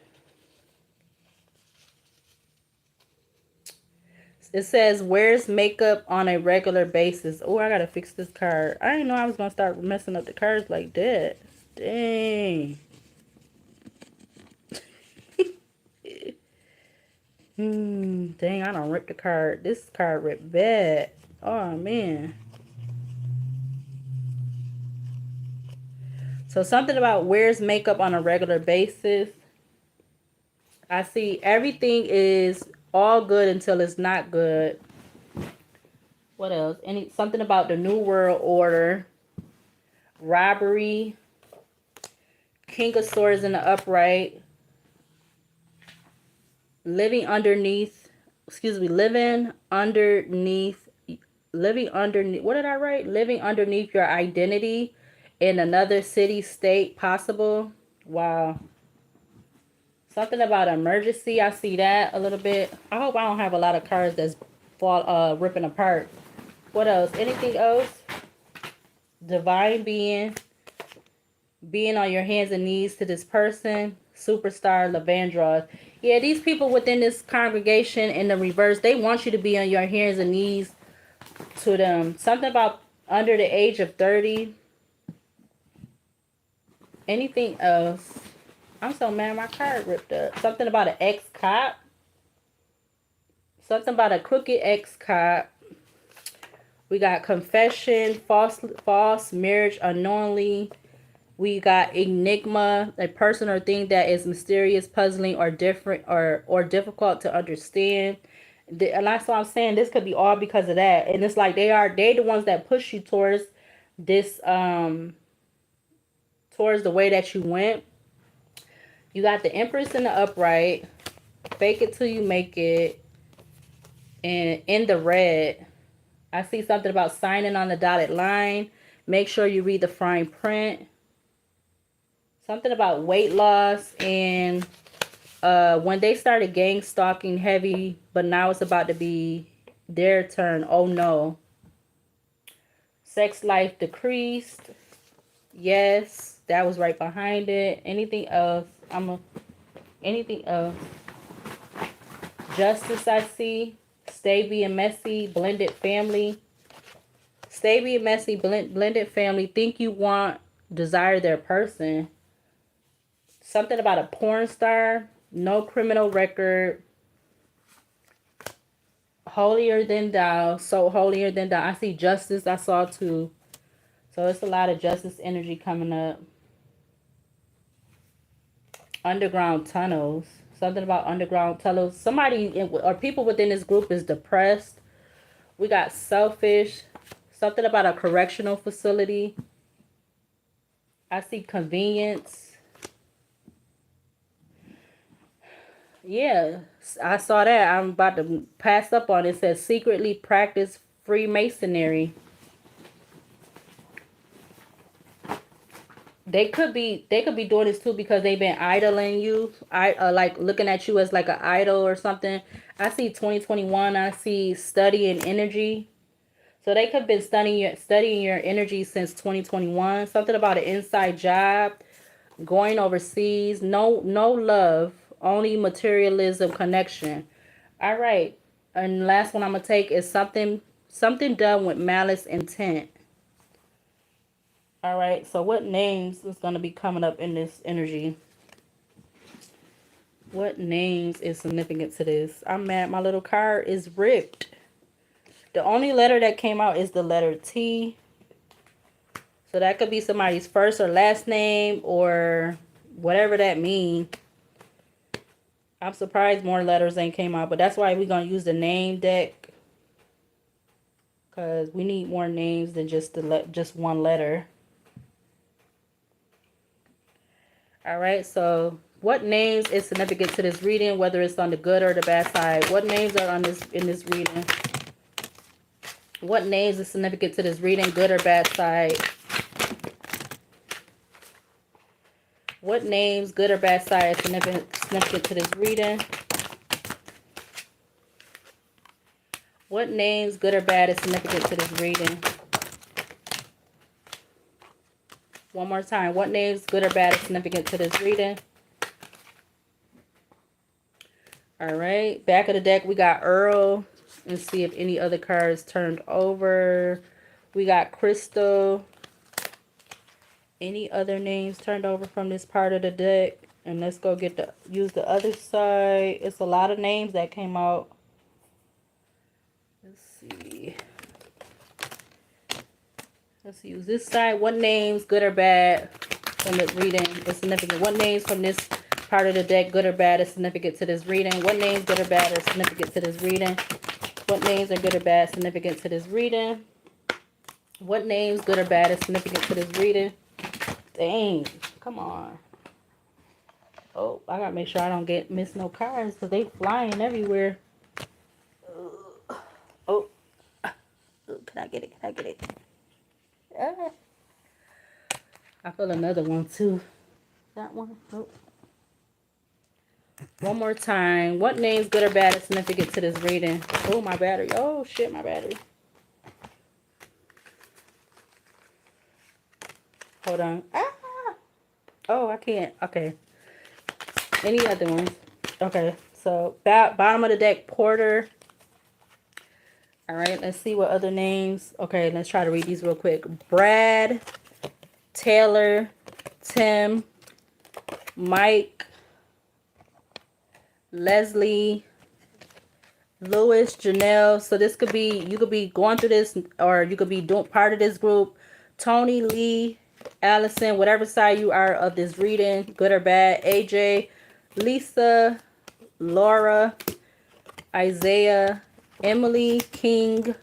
It says, wears makeup on a regular basis. Oh, I gotta fix this card. I didn't know I was gonna start messing up the cards like that. Dang. Dang, I done ripped the card. This card ripped bad. Oh, man. So something about wears makeup on a regular basis. I see everything is all good until it's not good. What else? Something about the New World Order. Robbery. King of Swords in the upright. Living underneath. Living underneath. What did I write? Living underneath your identity in another city, state, possible. Wow. Something about emergency. I see that a little bit. I hope I don't have a lot of cards that's ripping apart. What else? Anything else? Divine being. Being on your hands and knees to this person. Superstar Lavandra. Yeah, these people within this congregation in the reverse, they want you to be on your hands and knees to them. Something about under the age of 30. Anything else? I'm so mad my card ripped up. Something about an ex-cop. Something about a crooked ex-cop. We got confession, false marriage unknowingly. We got enigma, a person or thing that is mysterious, puzzling, or different, or difficult to understand. And that's what I'm saying. This could be all because of that. And it's like they the ones that push you towards this towards the way that you went. You got the Empress in the upright. Fake it till you make it. And in the red, I see something about signing on the dotted line. Make sure you read the fine print. Something about weight loss and when they started gang stalking heavy, but now it's about to be their turn. Oh no. Sex life decreased. Yes, that was right behind it. Anything else? Anything else? Justice I see. Stay being messy. Blended family. Stay being messy. Blended family. Think you want. Desire their person. Something about a porn star. No criminal record. Holier than thou. So holier than thou. I see justice. I saw too. So it's a lot of justice energy coming up. Underground tunnels. Something about underground tunnels. Somebody or people within this group is depressed. We got selfish. Something about a correctional facility. I see convenience. Yeah, I saw that. I'm about to pass up on it. It says secretly practice Freemasonry. They could be doing this too because they've been idling you. Like looking at you as like an idol or something. I see 2021. I see studying energy. So they could have been studying your energy since 2021. Something about an inside job, going overseas, no love, only materialism connection. All right. And last one I'm gonna take is something done with malice intent. All right. So what names is gonna be coming up in this energy? What names is significant to this? I'm mad. My little card is ripped. The only letter that came out is the letter T. So that could be somebody's first or last name or whatever that means. I'm surprised more letters ain't came out, but that's why we're going to use the name deck. Because we need more names than just just one letter. Alright, so what names is significant to this reading, whether it's on the good or the bad side? What names are on in this reading? What names is significant to this reading, good or bad side? What names, good or bad side, is significant to this reading? What names, good or bad, is significant to this reading? One more time. What names, good or bad, is significant to this reading? All right. Back of the deck, we got Earl. Let's see if any other cards turned over. We got Crystal. Any other names turned over from this part of the deck? And let's go use the other side. It's a lot of names that came out. Let's see. Let's use this side. What names, good or bad, from this reading is significant? What names from this part of the deck, good or bad, is significant to this reading? What names, good or bad, are significant to this reading? What names are good or bad, significant to this reading? What names, good or bad, is significant to this reading? Dang, come on. Oh, I gotta make sure I don't miss no cards because they flying everywhere. Oh, can I get it? Can I get it? I feel another one too. That one. Oh. One more time. What names, good or bad, is significant to this reading? Oh, my battery. Oh, shit, my battery. Hold on. Ah! Oh, I can't. Okay. Any other ones? Okay. So, bottom of the deck, Porter. All right. Let's see what other names. Okay. Let's try to read these real quick. Brad, Taylor, Tim, Mike, Leslie, Louis, Janelle. So this could be, you could be going through this, or you could be doing part of this group. Tony, Lee, Allison, whatever side you are of this reading, good or bad. AJ, Lisa, Laura. Isaiah, Emily, King,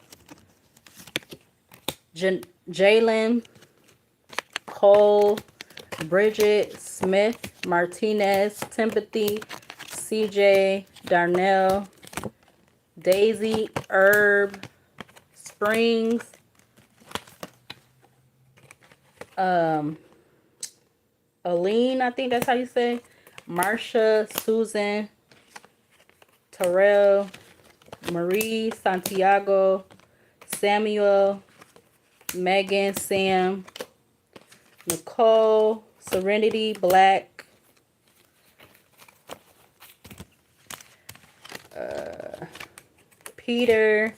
Jalen, Cole, Bridget, Smith, Martinez, Timothy, CJ, Darnell, Daisy, Herb, Springs, Aline, I think that's how you say, Marsha, Susan, Terrell, Marie, Santiago, Samuel, Megan, Sam, Nicole, Serenity, Black, Peter,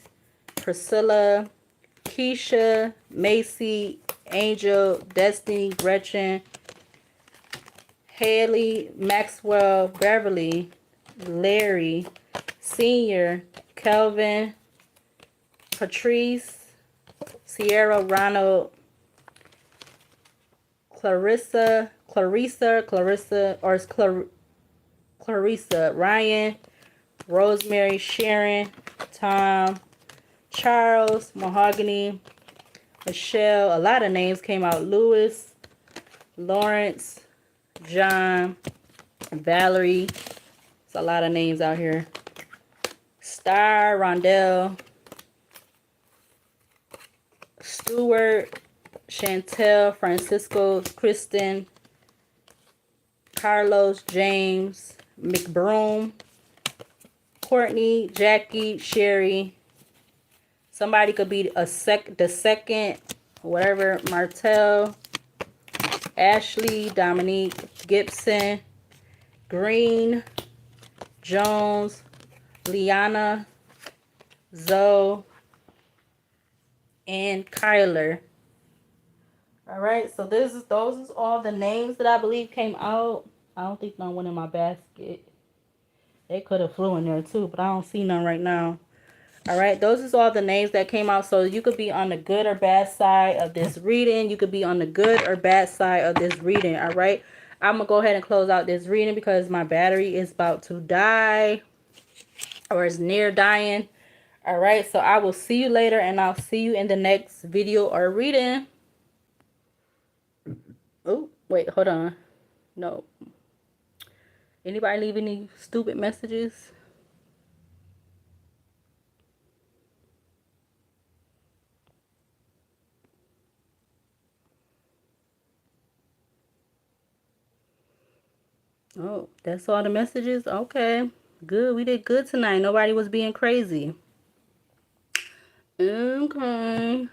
Priscilla, Keisha, Macy, Angel, Destiny, Gretchen, Haley, Maxwell, Beverly, Larry, Senior, Kelvin, Patrice, Sierra, Ronald, Clarissa, Ryan, Rosemary, Sharon, Tom, Charles, Mahogany, Michelle. A lot of names came out. Lewis, Lawrence, John, Valerie. It's a lot of names out here. Star, Rondell, Stewart, Chantel, Francisco, Kristen, Carlos, James, McBroom, Courtney, Jackie, Sherry. Somebody could be the second, whatever. Martell, Ashley, Dominique, Gibson, Green, Jones, Liana, Zoe, and Kyler. All right, so those is all the names that I believe came out. I don't think no one in my basket. They could have flew in there too, but I don't see none right now. All right, those is all the names that came out. So you could be on the good or bad side of this reading. You could be on the good or bad side of this reading. All right, I'm gonna go ahead and close out this reading because my battery is about to die, or is near dying. All right, so I will see you later, and I'll see you in the next video or reading. Oh, wait, hold on. No. Anybody leave any stupid messages? Oh, that's all the messages? Okay. Good. We did good tonight. Nobody was being crazy. Okay.